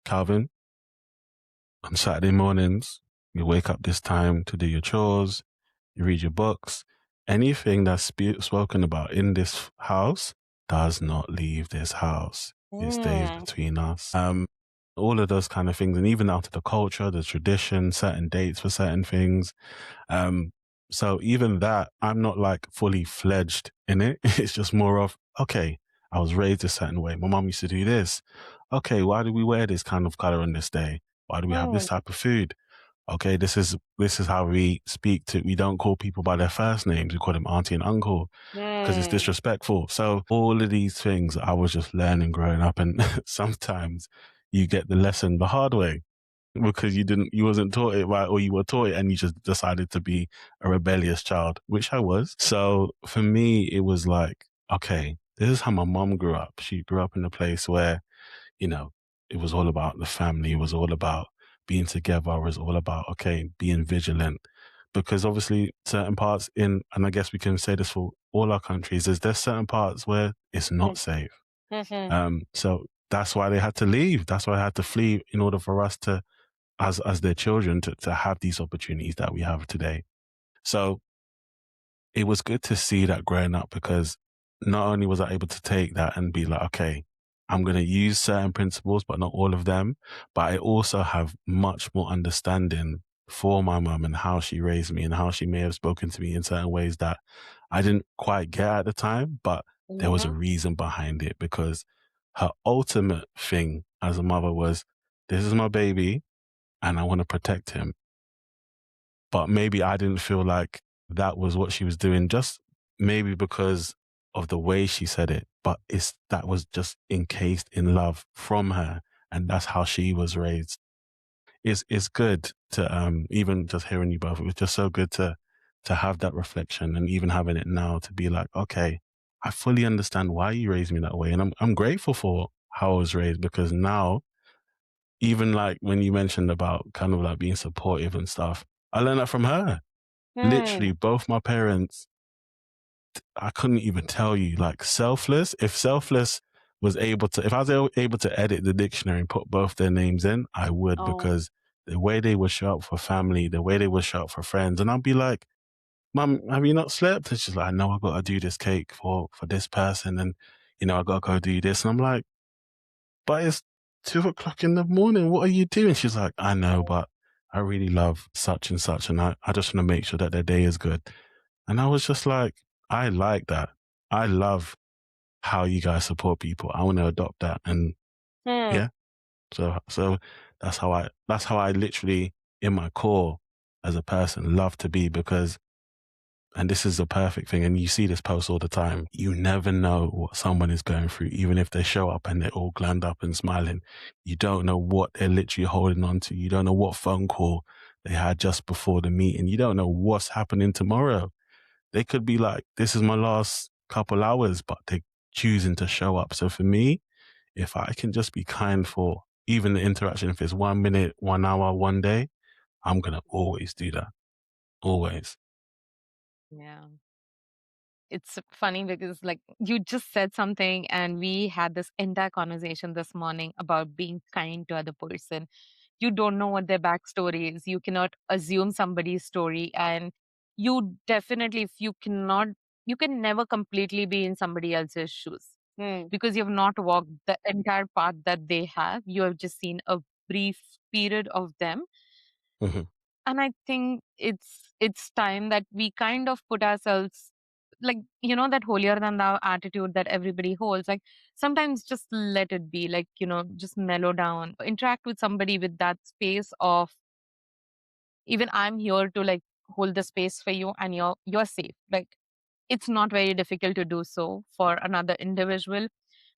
Calvin, on Saturday mornings, you wake up this time to do your chores, you read your books. Anything that's spoken about in this house does not leave this house. It stays Mm. between us. All of those kind of things, and even down to the culture, the tradition, certain dates for certain things. So even that, I'm not like fully fledged in it. It's just more of, okay, I was raised a certain way. My mom used to do this. Okay, why do we wear this kind of color on this day? Why do we have this Mm. type of food? Okay, this is how we speak to. We don't call people by their first names. We call them auntie and uncle because it's Mm. disrespectful. So all of these things I was just learning growing up, and sometimes you get the lesson the hard way because you wasn't taught it right, or you were taught it and you just decided to be a rebellious child, which I was. So for me, it was like, okay, this is how my mom grew up. She grew up in a place where, you know, it was all about the family. It was all about being together. It was all about, okay, being vigilant. Because obviously certain parts and I guess we can say this for all our countries, is there's certain parts where it's not safe. Mm-hmm. So that's why they had to leave. That's why they had to flee in order for us to, as their children, to have these opportunities that we have today. So it was good to see that growing up, because not only was I able to take that and be like, okay, I'm going to use certain principles, but not all of them. But I also have much more understanding for my mum and how she raised me and how she may have spoken to me in certain ways that I didn't quite get at the time, but there was a Mm-hmm. reason behind it, because her ultimate thing as a mother was, this is my baby and I want to protect him. But maybe I didn't feel like that was what she was doing, just maybe because of the way she said it. But that was just encased in love from her, and that's how she was raised. It's good to even just hearing you both. It was just so good to have that reflection, and even having it now to be like, okay, I fully understand why you raised me that way, and I'm grateful for how I was raised, because now, even like when you mentioned about kind of like being supportive and stuff, I learned that from her. Mm. Literally, both my parents, I couldn't even tell you, like selfless. If selfless was able to, if I was able to edit the dictionary and put both their names in, I would, Oh. because the way they would show up for family, the way they would show up for friends, and I'd be like, Mum, have you not slept? And she's like, no, I got to do this cake for this person, and I got to go do this. And I'm like, but it's 2 o'clock in the morning. What are you doing? She's like, I know, but I really love such and such, and I just want to make sure that their day is good. And I was just like, I like that. I love how you guys support people. I want to adopt that. And Mm. yeah, so that's how I literally, in my core as a person, love to be, because, and this is a perfect thing, and you see this post all the time, you never know what someone is going through. Even if they show up and they're all glammed up and smiling, you don't know what they're literally holding on to. You don't know what phone call they had just before the meeting. You don't know what's happening tomorrow. They could be like, this is my last couple hours, but they're choosing to show up. So for me, if I can just be kind for even the interaction, if it's 1 minute, 1 hour, one day, I'm going to always do that. Always. Yeah. It's funny because, like, you just said something, and we had this entire conversation this morning about being kind to other person. You don't know what their backstory is. You cannot assume somebody's story. And you definitely, if you cannot, you can never completely be in somebody else's shoes Mm. because you've not walked the entire path that they have. You have just seen a brief period of them. Mhm. And I think it's time that we kind of put ourselves, like, that holier than thou attitude that everybody holds. Like, sometimes just let it be, like, just mellow down, interact with somebody with that space of, even I'm here to, like, hold the space for you, and you're safe. Like, it's not very difficult to do so for another individual.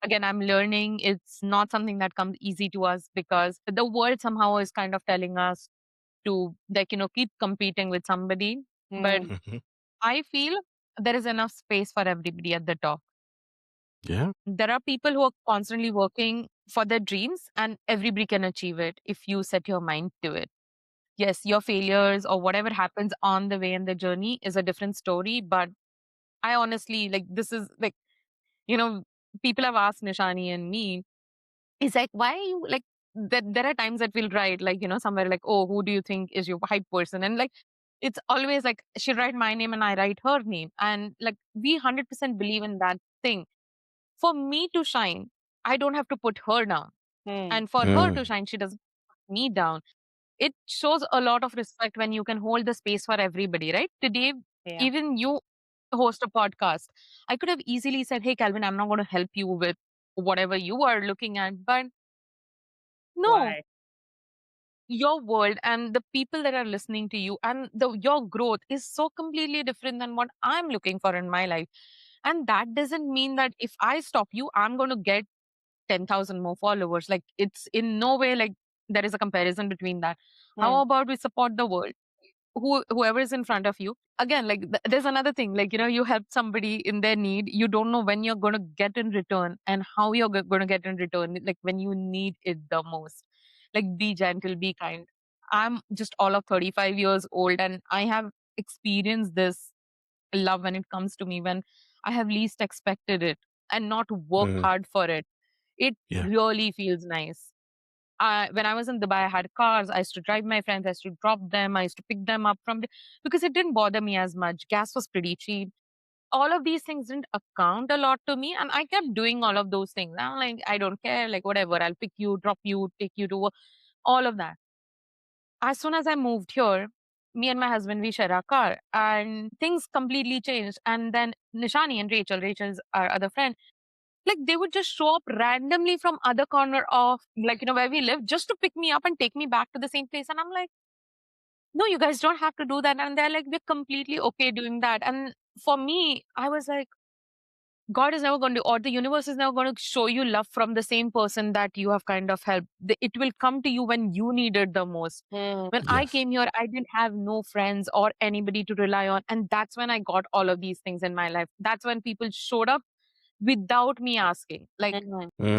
Again, I'm learning it's not something that comes easy to us, because the world somehow is kind of telling us to, like, keep competing with somebody. But Mm. Mhm. I feel there is enough space for everybody at the top. Yeah. There are people who are constantly working for their dreams, and everybody can achieve it if you set your mind to it. Yes, your failures or whatever happens on the way in the journey is a different story. But I honestly, like, this is like, you know, people have asked Nishani and me, it's like, why are you like, there are times that we'll write, like, somewhere like, oh, who do you think is your hype person? And like, it's always like she'll write my name and I write her name. And like, we 100% believe in that thing. for me to shine, I don't have to put her down. And for her to shine, she doesn't put me down. It shows a lot of respect when you can hold the space for everybody, right? Today, Yeah. even you host a podcast. I could have easily said, hey, Calvin, I'm not going to help you with whatever you are looking at. But no, Why? your world and the people that are listening to you and your growth is so completely different than what I'm looking for in my life. And that doesn't mean that if I stop you, I'm going to get 10,000 more followers. Like, it's in no way like there is a comparison between that. How about we support the world? Whoever is in front of you, again, like there's another thing, like, you help somebody in their need, you don't know when you're going to get in return and how you're going to get in return, like when you need it the most. Like, be gentle, be kind. I'm just all of 35 years old, and I have experienced this love when it comes to me when I have least expected it and not worked hard for it. It Yeah. really feels nice. When I was in Dubai, I had cars. I used to drive my friends. I used to drop them. I used to pick them up because it didn't bother me as much. Gas was pretty cheap. All of these things didn't account a lot to me. And I kept doing all of those things. I'm like, I don't care. Like, whatever. I'll pick you, drop you, take you to work, all of that. As soon as I moved here, me and my husband, we share our car and things completely changed. And then Nishani and Rachel's our other friend, like they would just show up randomly from other corner of, like, where we live, just to pick me up and take me back to the same place. And I'm like, no, you guys don't have to do that. And they're like, we're completely okay doing that. And for me, I was like, God is never going to, or the universe is never going to show you love from the same person that you have kind of helped. It will come to you when you need it the most. When I Yes. came here, I didn't have no friends or anybody to rely on. And that's when I got all of these things in my life. That's when people showed up without me asking. Like,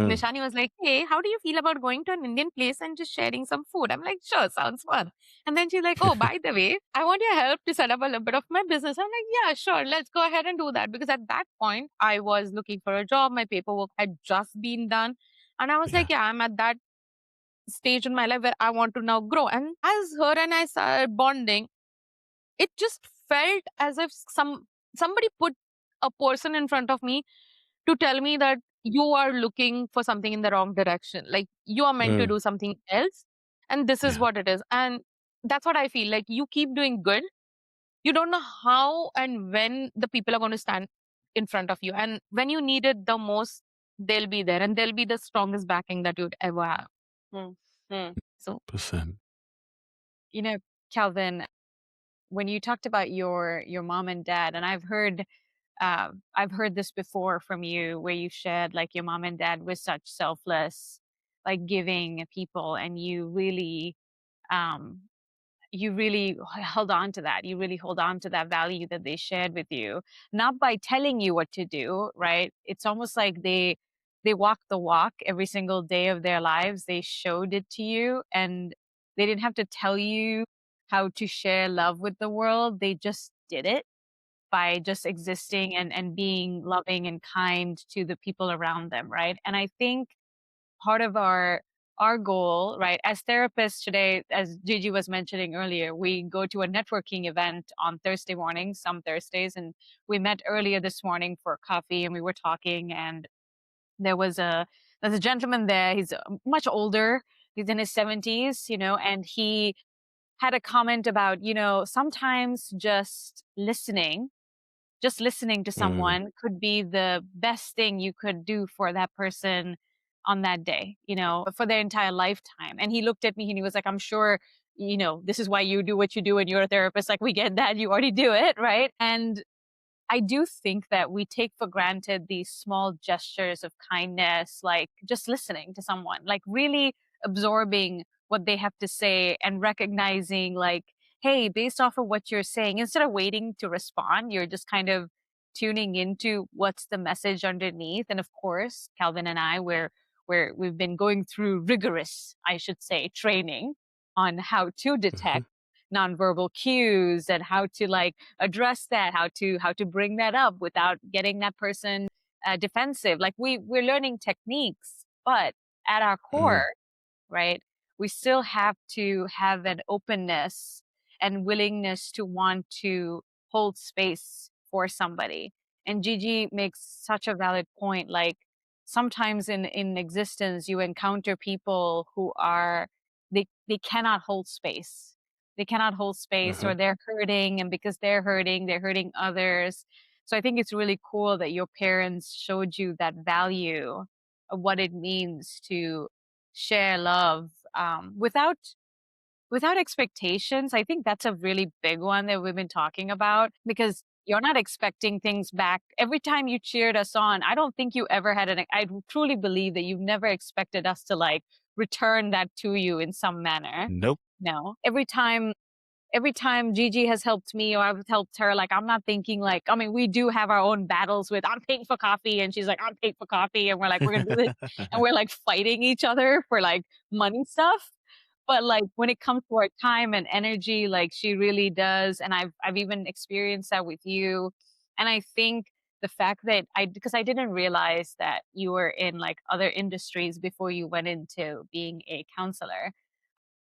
Nishani was like, hey, how do you feel about going to an Indian place and just sharing some food? I'm like, sure, sounds fun. And then she's like, oh, by the way, I want your help to set up a little bit of my business. I'm like, yeah, sure, let's go ahead and do that. Because at that point, I was looking for a job. My paperwork had just been done. And I was Yeah. like, yeah, I'm at that stage in my life where I want to now grow. And as her and I started bonding, it just felt as if somebody put a person in front of me to tell me that you are looking for something in the wrong direction. Like, you are meant to do something else. And this is Yeah. what it is. And that's what I feel like. You keep doing good. You don't know how and when the people are going to stand in front of you. And when you need it the most, they'll be there and they'll be the strongest backing that you'd ever have. So, Percent. Calvin, when you talked about your mom and dad, and I've heard this before from you, where you shared like your mom and dad was such selfless, like giving people, and um, you really held on to that. You really hold on to that value that they shared with you, not by telling you what to do, right? It's almost like they walked the walk every single day of their lives. They showed it to you, and they didn't have to tell you how to share love with the world. They just did it by just existing and being loving and kind to the people around them, right? And I think part of our goal, right, as therapists today, as Gigi was mentioning earlier, we go to a networking event on Thursday mornings, some Thursdays, and we met earlier this morning for coffee, and we were talking, and there was there's a gentleman there. He's much older. He's in his 70s, and he had a comment about, sometimes just listening to someone could be the best thing you could do for that person on that day, for their entire lifetime. And he looked at me and he was like, I'm sure, this is why you do what you do and you're a therapist. Like, we get that. You already do it. Right. And I do think that we take for granted these small gestures of kindness, like just listening to someone, like really absorbing what they have to say and recognizing, like, hey, based off of what you're saying, instead of waiting to respond, you're just kind of tuning into what's the message underneath. And of course, Calvin and I, we've been going through rigorous, I should say, training on how to detect nonverbal cues and how to like address that, how to bring that up without getting that person defensive. Like, we're learning techniques, but at our core, right, we still have to have an openness and willingness to want to hold space for somebody. And Gigi makes such a valid point. Like, sometimes in existence, you encounter people who are, they cannot hold space. They cannot hold space, or they're hurting, and because they're hurting others. So I think it's really cool that your parents showed you that value of what it means to share love, without expectations. I think that's a really big one that we've been talking about, because you're not expecting things back. Every time you cheered us on, I don't think you ever had I truly believe that you've never expected us to like return that to you in some manner. Nope. No. Every time Gigi has helped me or I've helped her, like, I'm not thinking like, I mean, we do have our own battles with, I'm paying for coffee, and she's like, I'm paying for coffee, and we're like, we're gonna do this, and we're like fighting each other for like money stuff. But like when it comes to our time and energy, like she really does. And I've even experienced that with you. And I think the fact that because I didn't realize that you were in like other industries before you went into being a counselor.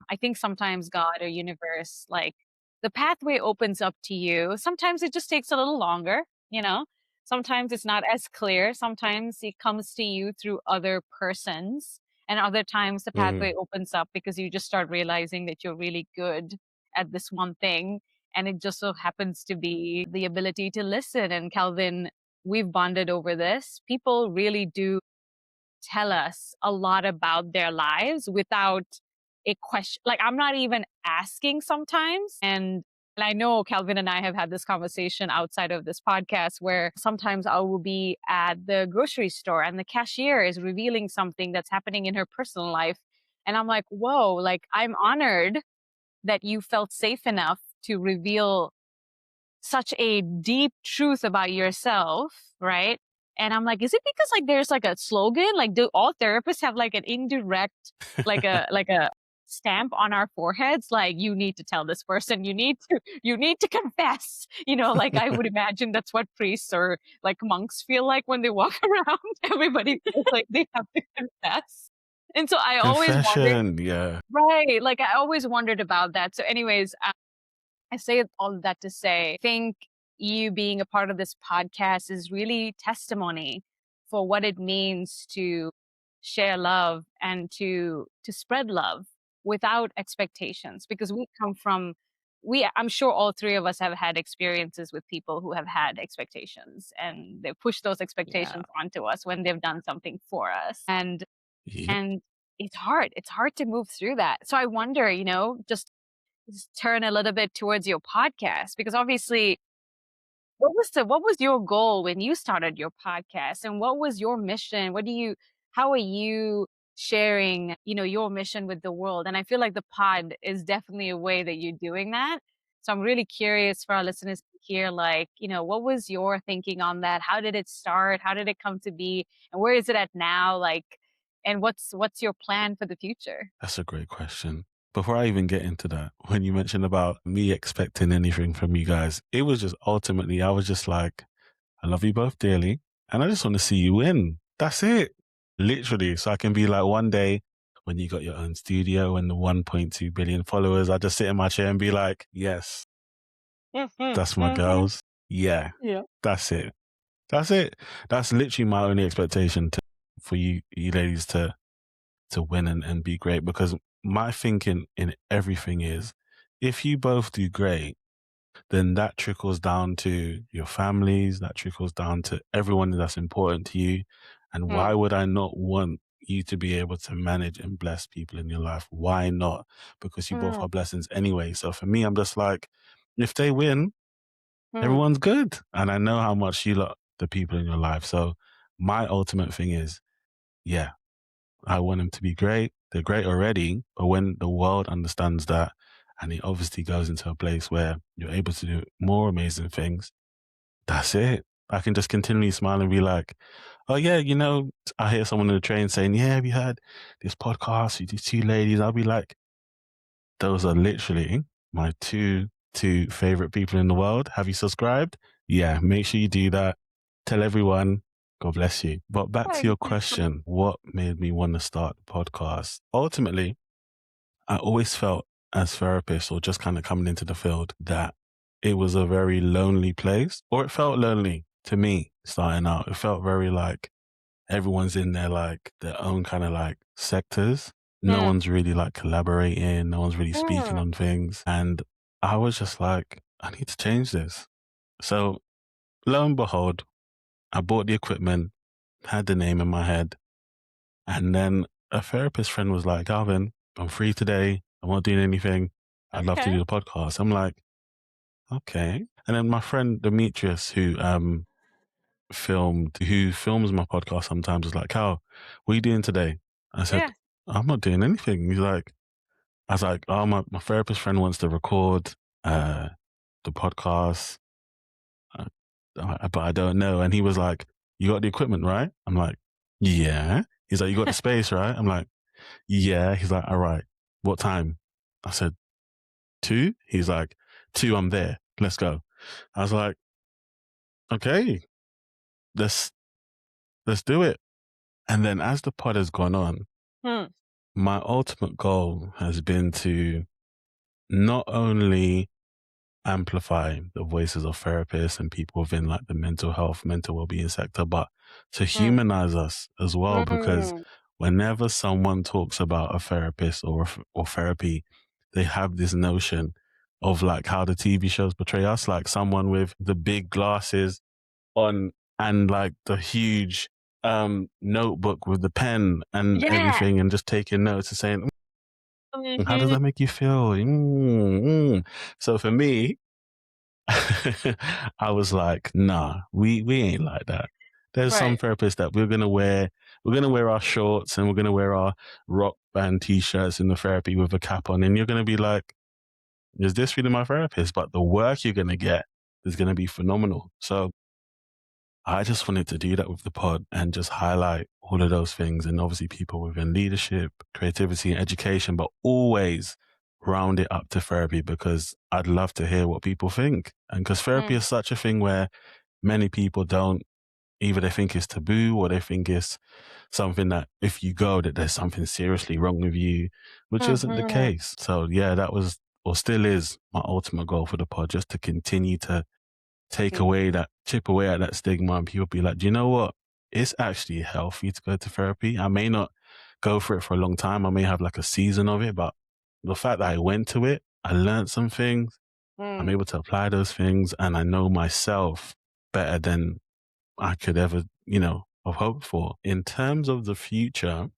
I think sometimes God or universe, like the pathway opens up to you. Sometimes it just takes a little longer, you know? Sometimes it's not as clear. Sometimes it comes to you through other persons. And other times the pathway opens up because you just start realizing that you're really good at this one thing. And it just so happens to be the ability to listen. And Calvin, we've bonded over this. People really do tell us a lot about their lives without a question. Like, I'm not even asking sometimes. And I know Calvin and I have had this conversation outside of this podcast where sometimes I will be at the grocery store and the cashier is revealing something that's happening in her personal life. And I'm like, whoa, like, I'm honored that you felt safe enough to reveal such a deep truth about yourself, right? And I'm like, is it because like there's like a slogan? Like, do all therapists have like an indirect, like a stamp on our foreheads? Like, you need to tell this person, you need to confess. Like I would imagine that's what priests or like monks feel like when they walk around. Everybody feels like they have to confess. And so I always wondered, Confession, yeah. right? Like I always wondered about that. So, anyways, I say all of that to say, I think you being a part of this podcast is really testimony for what it means to share love and to spread love without expectations. Because we come from, I'm sure all three of us have had experiences with people who have had expectations, and they push those Yeah. expectations onto us when they've done something for us. And Yep. and it's hard. It's hard to move through that. So I wonder, just turn a little bit towards your podcast, because obviously what was your goal when you started your podcast, and what was your mission? How are you sharing, your mission with the world? And I feel like the pod is definitely a way that you're doing that. So I'm really curious for our listeners to hear, like, what was your thinking on that? How did it start? How did it come to be? And where is it at now? Like, and what's your plan for the future? That's a great question. Before I even get into that, when you mentioned about me expecting anything from you guys, it was just ultimately, I was just like, I love you both dearly, and I just want to see you win. That's it. Literally. So I can be like, one day when you got your own studio and the 1.2 billion followers, I just sit in my chair and be like, yes, that's my girls. Yeah, Yeah. that's it. That's it. That's literally my only expectation for you ladies to win and be great, because my thinking in everything is, if you both do great, then that trickles down to your families, that trickles down to everyone that's important to you. And why would I not want you to be able to manage and bless people in your life? Why not? Because you both are blessings anyway. So for me, I'm just like, if they win, everyone's good. And I know how much you love the people in your life. So my ultimate thing is, yeah, I want them to be great. They're great already. But when the world understands that, and it obviously goes into a place where you're able to do more amazing things, that's it. I can just continually smile and be like, oh yeah, I hear someone on the train saying, yeah, have you heard this podcast with these two ladies? I'll be like, those are literally my two favorite people in the world. Have you subscribed? Yeah, make sure you do that. Tell everyone. God bless you. But back to your question, what made me want to start the podcast? Ultimately, I always felt as therapists, or just kind of coming into the field, that it was a very lonely place, or it felt lonely to me starting out. It felt very like everyone's in their like their own kind of like sectors. No one's really like collaborating. No one's really speaking on things. And I was just like, I need to change this. So lo and behold, I bought the equipment, had the name in my head. And then a therapist friend was like, Calvin, I'm free today. I'm not doing anything. I'd love to do the podcast. I'm like, okay. And then my friend Demetrius, who films my podcast sometimes, was like, Cal, what are you doing today? I said, I'm not doing anything. I was like, oh, my therapist friend wants to record the podcast, but I don't know. And he was like, you got the equipment, right? I'm like, yeah. He's like, you got the space, right? I'm like, yeah. He's like, all right, what time? I said, 2? He's like, 2, I'm there. Let's go. I was like, okay, let's do it. And then as the pod has gone on, my ultimate goal has been to not only amplify the voices of therapists and people within like the mental health, mental well-being sector, but to humanize us as well, because whenever someone talks about a therapist or therapy, they have this notion of like how the TV shows portray us, like someone with the big glasses on and like the huge notebook with the pen and everything, and just taking notes and saying, how does that make you feel? So for me, I was like, nah, we ain't like that. There's some therapists that we're gonna wear our shorts and we're gonna wear our rock band t-shirts in the therapy with a cap on, and you're gonna be like, is this really my therapist? But the work you're gonna get is gonna be phenomenal. So I just wanted to do that with the pod and just highlight all of those things, and obviously people within leadership, creativity, and education, but always round it up to therapy, because I'd love to hear what people think. And because therapy is such a thing where many people don't, either they think it's taboo or they think it's something that if you go that there's something seriously wrong with you, which isn't the case. So yeah, that was or still is my ultimate goal for the pod, just to continue to chip away at that stigma, and people be like, do you know what? It's actually healthy to go to therapy. I may not go for it for a long time. I may have like a season of it, but the fact that I went to it, I learned some things. I'm able to apply those things, and I know myself better than I could ever, have hoped for. In terms of the future,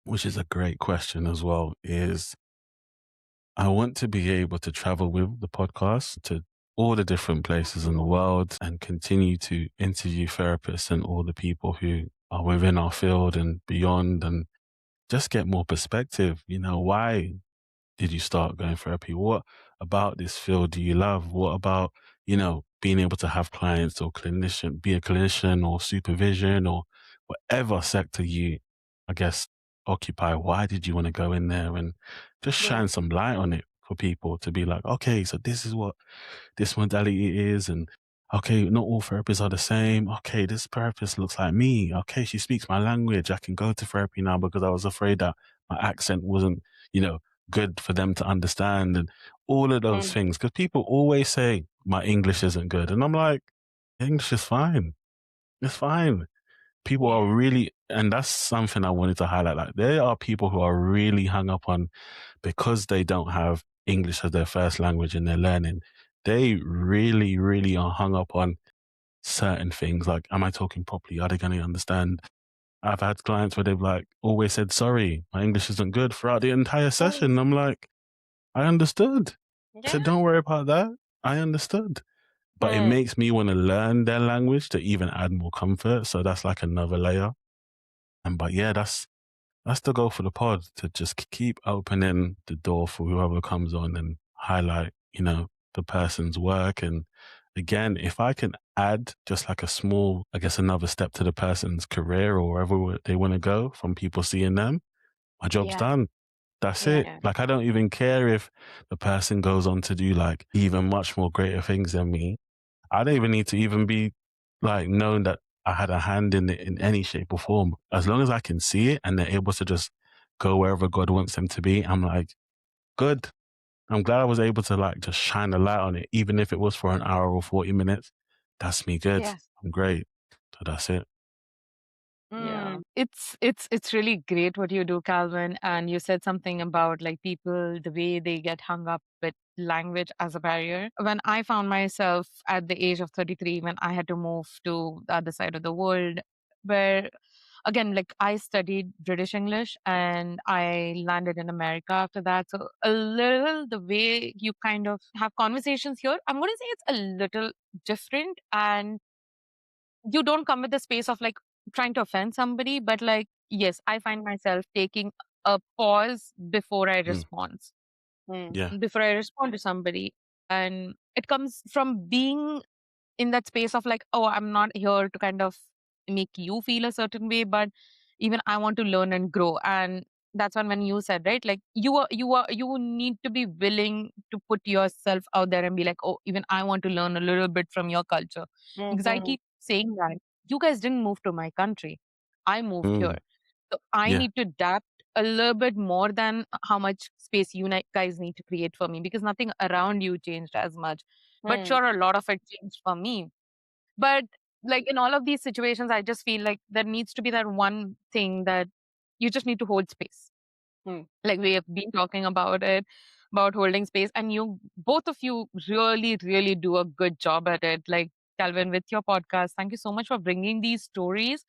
which is a great question as well, is I want to be able to travel with the podcast to all the different places in the world and continue to interview therapists and all the people who are within our field and beyond, and just get more perspective. Why did you start going therapy? What about this field do you love? What about, being able to have clients or be a clinician or supervision or whatever sector you, I guess, occupy? Why did you want to go in there, and just shine some light on it for people to be like, okay, so this is what this modality is, and okay, not all therapists are the same. Okay, this therapist looks like me. Okay, she speaks my language. I can go to therapy now because I was afraid that my accent wasn't, good for them to understand, and all of those things. Because people always say my English isn't good, and I'm like, English is fine. It's fine. People are really, and that's something I wanted to highlight. Like, there are people who are really hung up on, because they don't have English as their first language and they're learning, they really, really are hung up on certain things. Like, am I talking properly? Are they going to understand? I've had clients where they've like always said, sorry, my English isn't good throughout the entire session. I'm like, I understood. I said, don't worry about that. I understood. But it makes me want to learn their language to even add more comfort. So that's like another layer. But yeah, that's the goal for the pod, to just keep opening the door for whoever comes on and highlight, the person's work. And again, if I can add just like a small, I guess, another step to the person's career or wherever they want to go from people seeing them, my job's done. That's it. Like, I don't even care if the person goes on to do like even much more greater things than me. I don't even need to even be like known that I had a hand in it in any shape or form. As long as I can see it and they're able to just go wherever God wants them to be, I'm like, good. I'm glad I was able to like just shine a light on it, even if it was for an hour or 40 minutes. That's me good. I'm great. So that's it. It's really great what you do, Calvin. And you said something about like people, the way they get hung up with language as a barrier. When I found myself at the age of 33, when I had to move to the other side of the world, where again, like I studied British English and I landed in America after that. So a little the way you kind of have conversations here, I'm going to say it's a little different. And you don't come with the space of like trying to offend somebody, but like, yes, I find myself taking a pause before I Mm. respond, Yeah. before I respond to somebody. And it comes from being in that space of like, oh, I'm not here to kind of make you feel a certain way, but even I want to learn and grow. And that's when you said, right, like you need to be willing to put yourself out there and be like, oh, even I want to learn a little bit from your culture. Because I keep saying that you guys didn't move to my country, I moved here. Mm. So I Yeah. need to adapt a little bit more than how much space guys need to create for me, because nothing around you changed as much. But sure, a lot of it changed for me. But like in all of these situations, I just feel like there needs to be that one thing that you just need to hold space. Like we have been talking about it, about holding space, and you, both of you, really, really do a good job at it. Like Calvin, with your podcast, thank you so much for bringing these stories,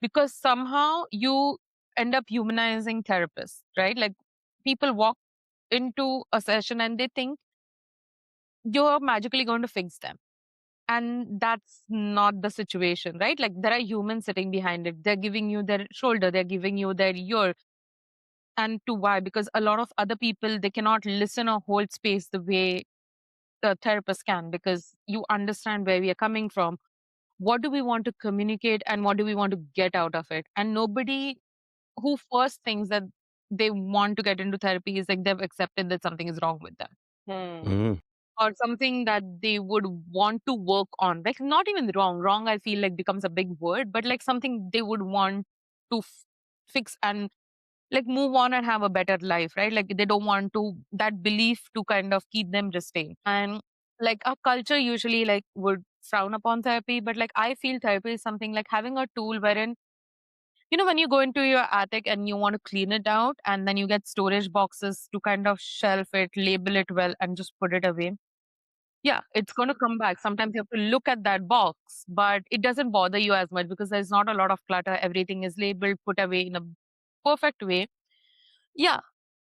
because somehow you end up humanizing therapists, right? Like people walk into a session and they think you're magically going to fix them. And that's not the situation, right? Like there are humans sitting behind it. They're giving you their shoulder, they're giving you their ear. And to why? Because a lot of other people, they cannot listen or hold space the way the therapist can, because you understand where we are coming from. What do we want to communicate and what do we want to get out of it? And nobody who first thinks that they want to get into therapy is like they've accepted that something is wrong with them, Mm. or something that they would want to work on. Like not even wrong. Wrong, I feel like becomes a big word, but like something they would want to fix and like move on and have a better life, right? Like they don't want to that belief to kind of keep them restrained. And like our culture usually like would frown upon therapy, but like I feel therapy is something like having a tool wherein, when you go into your attic and you want to clean it out, and then you get storage boxes to kind of shelf it, label it well, and just put it away. Yeah, it's going to come back. Sometimes you have to look at that box, but it doesn't bother you as much because there's not a lot of clutter. Everything is labeled, put away in a perfect way. Yeah,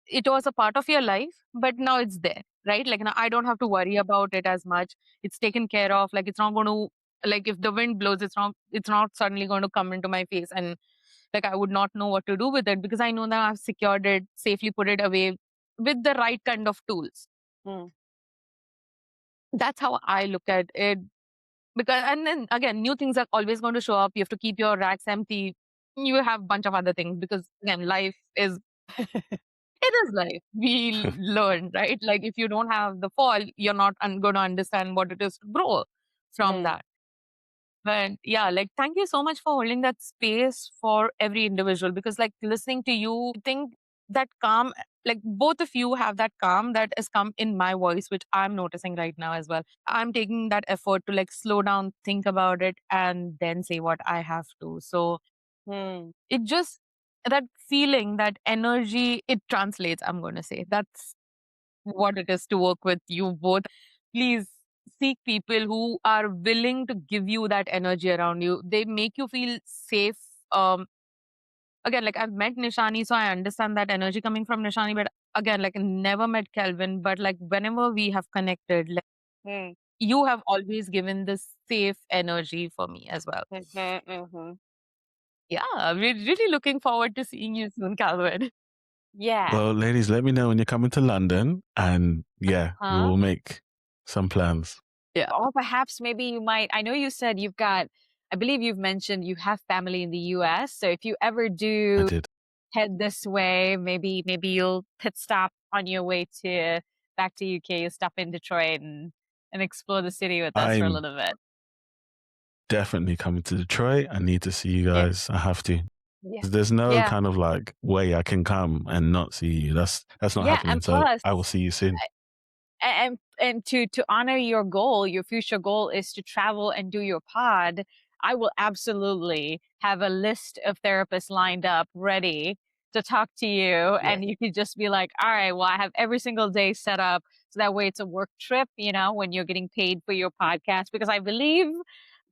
it was a part of your life, but now it's there, right? Like now I don't have to worry about it as much. It's taken care of. Like it's not going to, like if the wind blows, it's not suddenly going to come into my face, and like I would not know what to do with it, because I know that I've secured it, safely put it away with the right kind of tools. That's how I look at it. Because, and then again, new things are always going to show up. You have to keep your racks empty. You have a bunch of other things, because again, life is it is life. We learn, right? Like if you don't have the fall, you're not going to understand what it is to grow from that. But yeah, like thank you so much for holding that space for every individual, because like listening to you, I think that calm, like both of you have that calm that has come in my voice, which I'm noticing right now as well. I'm taking that effort to like slow down, think about it, and then say what I have to. So it just, that feeling, that energy, it translates, I'm going to say. That's what it is to work with you both. Please seek people who are willing to give you that energy around you. They make you feel safe. Again, like I've met Nishani, so I understand that energy coming from Nishani, but again, like I never met Kelvin, but like whenever we have connected, like you have always given this safe energy for me as well. Yeah, we're really looking forward to seeing you soon, Calvin. Well, ladies, let me know when you're coming to London, and yeah, we will make some plans. Yeah. Or perhaps maybe you might, I know you said you've got, I believe you've mentioned you have family in the US. So if you ever I do did. head this way, maybe you'll pit stop on your way to back to UK, you stop in Detroit and explore the city with us for a I'm little bit. definitely coming to Detroit. I need to see you guys. I have to. Yeah. There's no Yeah. kind of like way I can come and not see you. That's not Yeah, happening. and So plus, I will see you soon. and to honor your goal, your future goal is to travel and do your pod. I will absolutely have a list of therapists lined up, ready to talk to you. Yeah. And you could just be like, all right, well, I have every single day set up. So that way it's a work trip, when you're getting paid for your podcast. Because I believe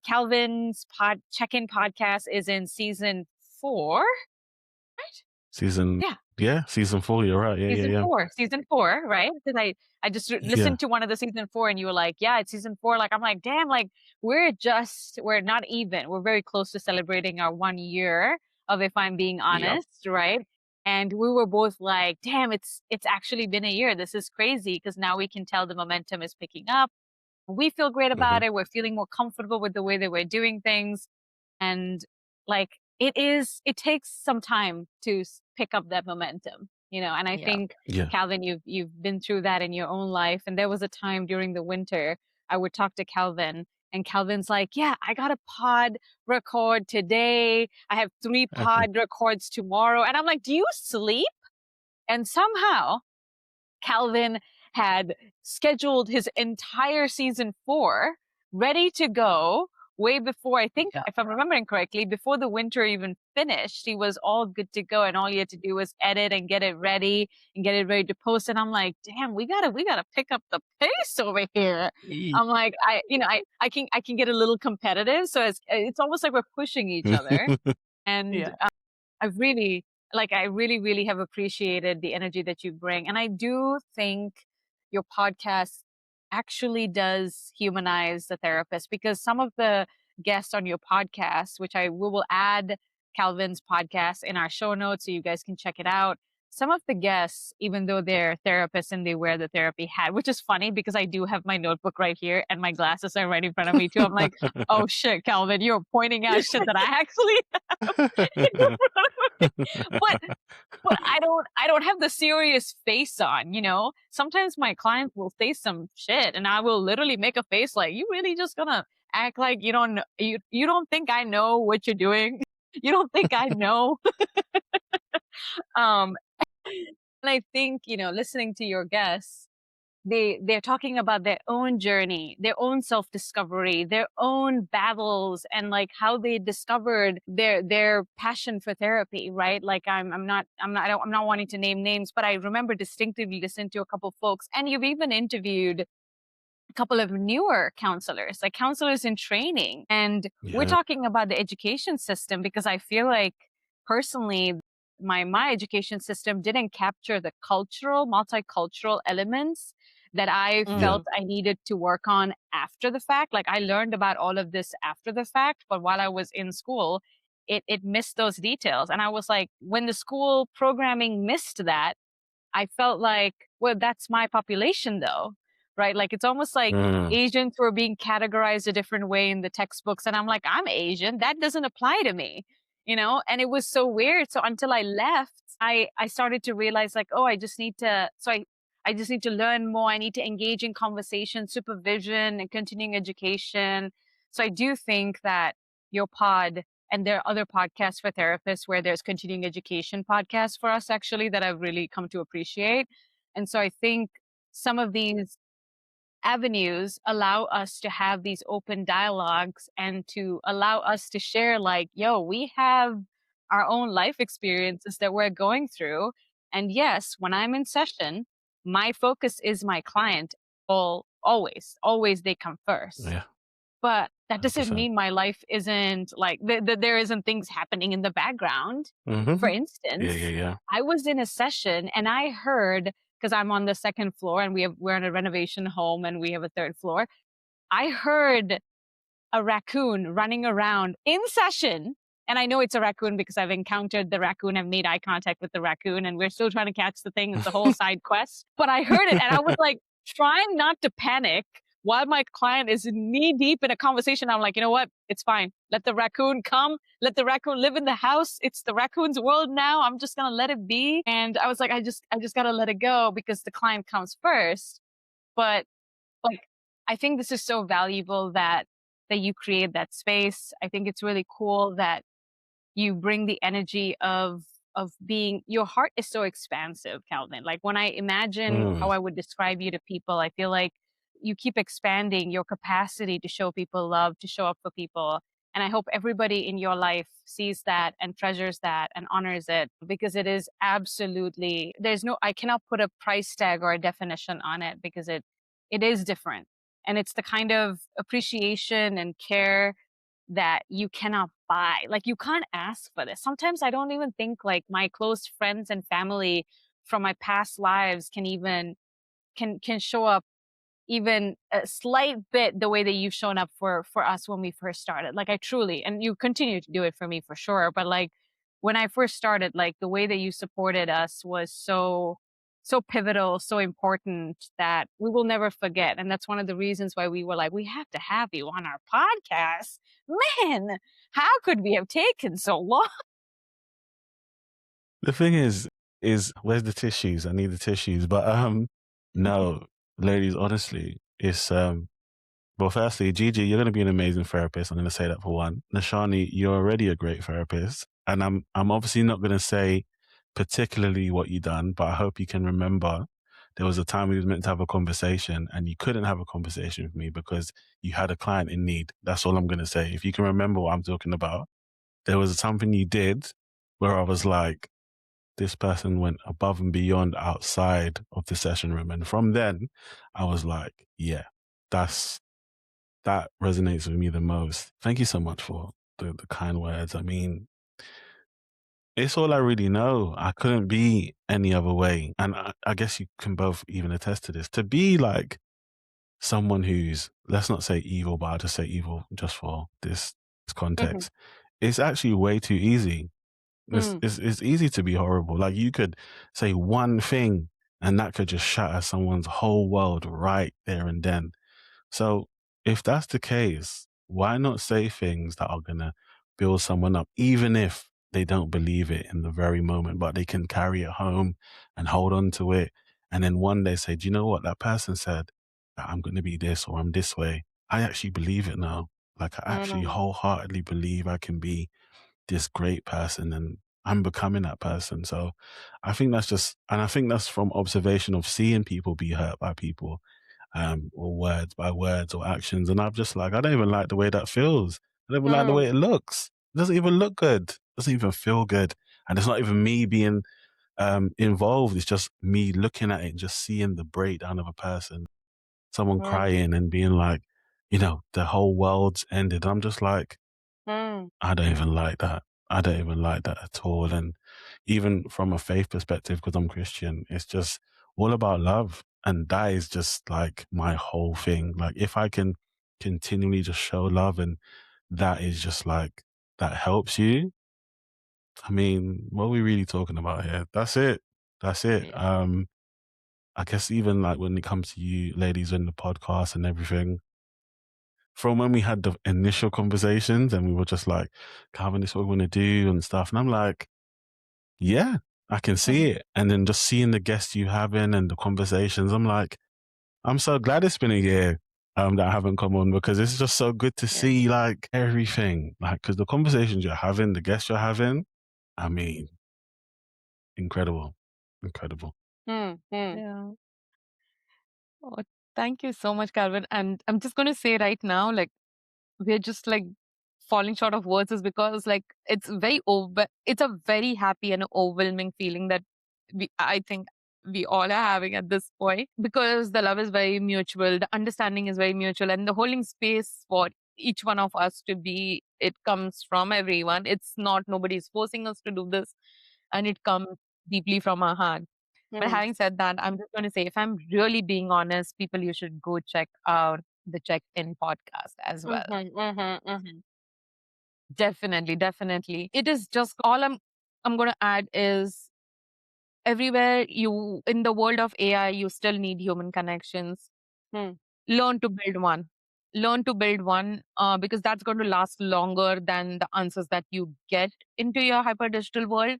Calvin's check-in podcast is in season 4, right? Season Yeah. 4. You're right. Season 4, right? Because I just listened to one of the season 4, and you were like, yeah, it's season 4. Like, I'm like, damn, like we're not even, we're very close to celebrating our 1 year of If I'm Being Honest, right? And we were both like, damn, it's actually been a year. This is crazy, because now we can tell the momentum is picking up. We feel great about it. We're feeling more comfortable with the way that we're doing things. And like, it takes some time to pick up that momentum, and I think, Calvin, you've been through that in your own life. And there was a time during the winter, I would talk to Calvin, and Calvin's like, yeah, I got a pod record today. I have 3 pod records tomorrow. And I'm like, do you sleep? And somehow Calvin had scheduled his entire season 4 ready to go way before, I think, if I'm remembering correctly, before the winter even finished. He was all good to go, and all he had to do was edit and get it ready to post. And I'm like, damn, we gotta pick up the pace over here. I'm like, I can get a little competitive, so it's almost like we're pushing each other. And I really, really have appreciated the energy that you bring. And I do think your podcast actually does humanize the therapist, because some of the guests on your podcast, which we will add Calvin's podcast in our show notes so you guys can check it out. Some of the guests, even though they're therapists and they wear the therapy hat, which is funny because I do have my notebook right here and my glasses are right in front of me too. I'm like, oh shit, Calvin, you're pointing out shit that I actually have in front of me. But I don't have the serious face on, Sometimes my clients will say some shit and I will literally make a face like, you really just gonna act like you don't think I know what you're doing? You don't think I know? And I think, listening to your guests, they're talking about their own journey, their own self-discovery, their own battles, and like how they discovered their passion for therapy, right? Like I'm not wanting to name names, but I remember distinctively listening to a couple of folks, and you've even interviewed a couple of newer counselors, like counselors in training. And we're talking about the education system, because I feel like personally, my education system didn't capture the multicultural elements that I felt I needed to work on after the fact. Like I learned about all of this after the fact, but while I was in school, it missed those details. And I was like, when the school programming missed that, I felt like, well, that's my population though, right? Like it's almost like Asians were being categorized a different way in the textbooks. And I'm like, I'm Asian. That doesn't apply to me, And it was so weird. So until I left, I started to realize like, oh, I just need to learn more. I need to engage in conversation, supervision, and continuing education. So I do think that your pod, and there are other podcasts for therapists where there's continuing education podcasts for us actually that I've really come to appreciate. And so I think some of these avenues allow us to have these open dialogues and to allow us to share like, yo, we have our own life experiences that we're going through. And yes, when I'm in session, my focus is my client. Always they come first. Yeah. But that doesn't 100%. mean my life isn't like there isn't things happening in the background. For instance, I was in a session and I heard, because I'm on the 2nd floor and we're in a renovation home and we have a 3rd floor. I heard a raccoon running around in session. And I know it's a raccoon because I've encountered the raccoon. I've made eye contact with the raccoon and we're still trying to catch the thing. It's a whole side quest. But I heard it and I was like trying not to panic while my client is knee deep in a conversation. I'm like, you know what? It's fine. Let the raccoon come. Let the raccoon live in the house. It's the raccoon's world now. I'm just going to let it be. And I was like, I just got to let it go because the client comes first. But like, I think this is so valuable that you create that space. I think it's really cool that you bring the energy of being, your heart is so expansive, Calvin. Like when I imagine how I would describe you to people, I feel like you keep expanding your capacity to show people love, to show up for people. And I hope everybody in your life sees that and treasures that and honors it, because it is absolutely, I cannot put a price tag or a definition on it, because it is different. And it's the kind of appreciation and care that you cannot buy. Like, you can't ask for this. Sometimes I don't even think like my close friends and family from my past lives can show up even a slight bit the way that you've shown up for us when we first started. Like, I truly, and you continue to do it for me for sure, but like when I first started, like the way that you supported us was so pivotal, so important, that we will never forget. And that's one of the reasons why we were like, we have to have you on our podcast. Man, how could we have taken so long? The thing is where's the tissues? I need the tissues. But no, ladies, honestly, it's well, firstly, Gigi, you're going to be an amazing therapist. I'm going to say that for one. Nishani, you're already a great therapist, and I'm obviously not going to say particularly what you done, but I hope you can remember there was a time we was meant to have a conversation, and you couldn't have a conversation with me because you had a client in need. That's all I'm going to say. If you can remember what I'm talking about, there was something you did where I was like, this person went above and beyond outside of the session room, and from then, I was like, yeah, that resonates with me the most. Thank you so much for the kind words. I mean, it's all I really know. I couldn't be any other way. And I guess you can both even attest to this. To be like someone who's, let's not say evil, but I'll just say evil just for this context, it's actually way too easy. It's easy to be horrible. Like, you could say one thing and that could just shatter someone's whole world right there and then. So if that's the case, why not say things that are going to build someone up, even if they don't believe it in the very moment, but they can carry it home and hold on to it. And then one day say, do you know what? That person said that I'm going to be this or I'm this way. I actually believe it now. Like, I actually wholeheartedly believe I can be this great person, and I'm becoming that person. So I think that's from observation of seeing people be hurt by people, or words by words or actions. And I'm just like, I don't even like the way that feels. I don't even like the way it looks. It doesn't even look good. It doesn't even feel good. And it's not even me being involved. It's just me looking at it and just seeing the breakdown of a person, someone crying and being like, the whole world's ended. I'm just like, I don't even like that. I don't even like that at all. And even from a faith perspective, because I'm Christian, it's just all about love. And that is just like my whole thing. Like, if I can continually just show love, and that is just like, that helps you. I mean, what are we really talking about here? That's it. That's it. Yeah. I guess even like when it comes to you ladies in the podcast and everything, from when we had the initial conversations and we were just like, Calvin, this is what we want to do and stuff. And I'm like, yeah, I can see it. And then just seeing the guests you having and the conversations, I'm like, I'm so glad it's been a year that I haven't come on, because it's just so good to see like everything. Like, because the conversations you're having, the guests you're having, I mean, incredible. Incredible. Yeah. Oh, thank you so much, Calvin. And I'm just going to say right now, like, we're just like falling short of words, is because like it's a very happy and overwhelming feeling that I think we all are having at this point, because the love is very mutual, the understanding is very mutual, and the holding space for each one of us to be, it comes from everyone. It's not, nobody's forcing us to do this, and it comes deeply from our heart. But having said that, I'm just going to say, if I'm really being honest, people, you should go check out the Check In podcast as well. Definitely, definitely. It is just all I'm going to add is, everywhere you in the world of AI, you still need human connections. Learn to build one. Learn to build one, because that's going to last longer than the answers that you get into your hyper digital world.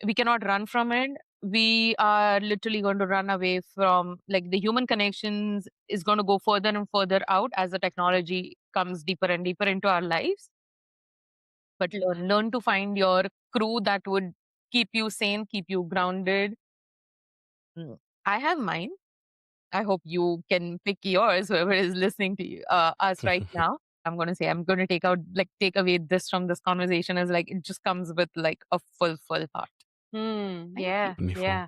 We cannot run from it. We are literally going to run away from, like, the human connections is going to go further and further out as the technology comes deeper and deeper into our lives. But learn to find your crew that would keep you sane, keep you grounded. I have mine. I hope you can pick yours, whoever is listening to you, us right now. I'm going to say, I'm going to take away this from this conversation is like, it just comes with like a full heart. Thank Yeah. you. Yeah.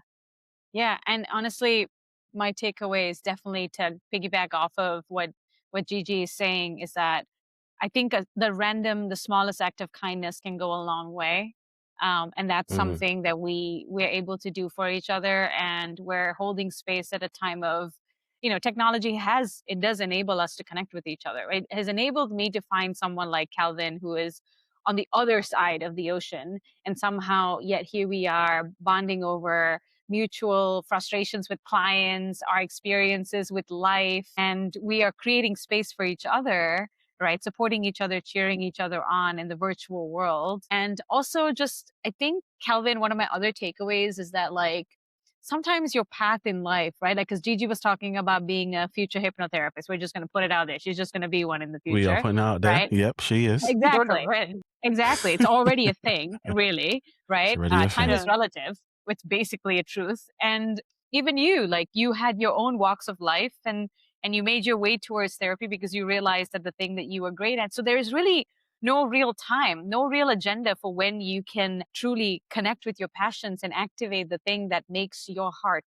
Yeah. And honestly, my takeaway is definitely to piggyback off of what Gigi is saying is that I think the smallest act of kindness can go a long way. And that's something that we're able to do for each other. And we're holding space at a time of, technology it does enable us to connect with each other, right? It has enabled me to find someone like Calvin who is on the other side of the ocean. And somehow, yet here we are bonding over mutual frustrations with clients, our experiences with life, and we are creating space for each other, right? Supporting each other, cheering each other on in the virtual world. And also just, I think, Calvin, one of my other takeaways is that like, sometimes your path in life, right? Like, because Gigi was talking about being a future hypnotherapist. We're just going to put it out there. She's just going to be one in the We are future, putting out there. right? Yep, she is. We don't know Exactly. when. Exactly. It's already a thing, really, right? already a Time thing. is relative. It's basically a truth. And even you, like you had your own walks of life and you made your way towards therapy because you realized that the thing that you were great at. So there's really no real time, no real agenda for when you can truly connect with your passions and activate the thing that makes your heart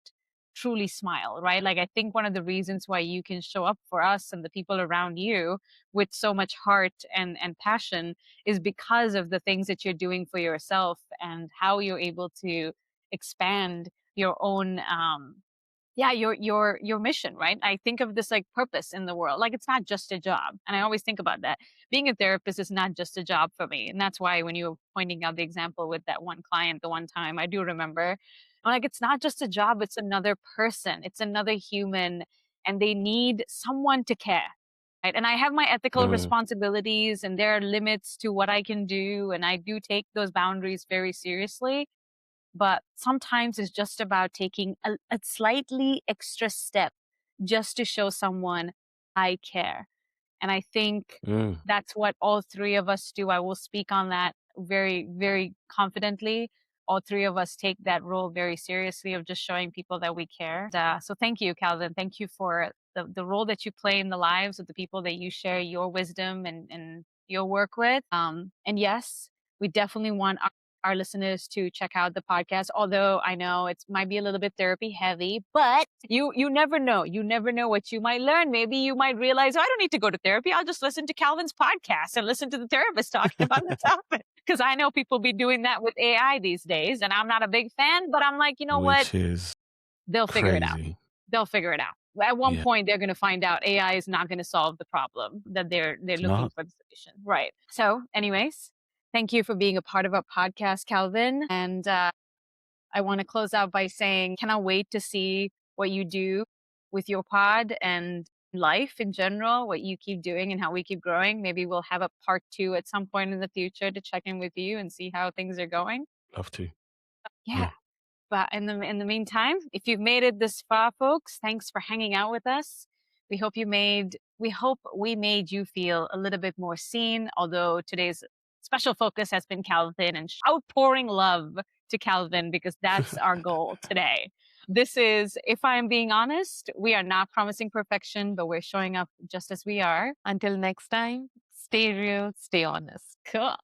truly smile, right? Like I think one of the reasons why you can show up for us and the people around you with so much heart and passion is because of the things that you're doing for yourself and how you're able to expand your own your mission, right? I think of this like purpose in the world. Like it's not just a job. And I always think about that. Being a therapist is not just a job for me. And that's why when you were pointing out the example with that one client the one time, I do remember, I'm like, it's not just a job, it's another person, it's another human, and they need someone to care. Right? And I have my ethical responsibilities and there are limits to what I can do. And I do take those boundaries very seriously. But sometimes it's just about taking a slightly extra step just to show someone I care. And I think that's what all three of us do. I will speak on that very, very confidently. All three of us take that role very seriously of just showing people that we care. So thank you, Calvin. Thank you for the role that you play in the lives of the people that you share your wisdom and your work with. And yes, we definitely want our listeners to check out the podcast, although I know it might be a little bit therapy heavy, but you never know. You never know what you might learn. Maybe you might realize, oh, I don't need to go to therapy. I'll just listen to Calvin's podcast and listen to the therapist talking about the topic. Because I know people be doing that with AI these days, and I'm not a big fan, but I'm like, you know what? They'll figure it out. They'll figure it out. At one point, they're going to find out AI is not going to solve the problem that they're looking for the solution. Right. So anyways, thank you for being a part of our podcast, Calvin. And I want to close out by saying, cannot wait to see what you do with your pod and life in general, what you keep doing and how we keep growing. Maybe we'll have a part 2 at some point in the future to check in with you and see how things are going. Love to. Yeah. But in the meantime, if you've made it this far, folks, thanks for hanging out with us. We hope we made you feel a little bit more seen, although today's special focus has been Calvin and outpouring love to Calvin because that's our goal today. This is, if I'm being honest, we are not promising perfection, but we're showing up just as we are. Until next time, stay real, stay honest. Cool.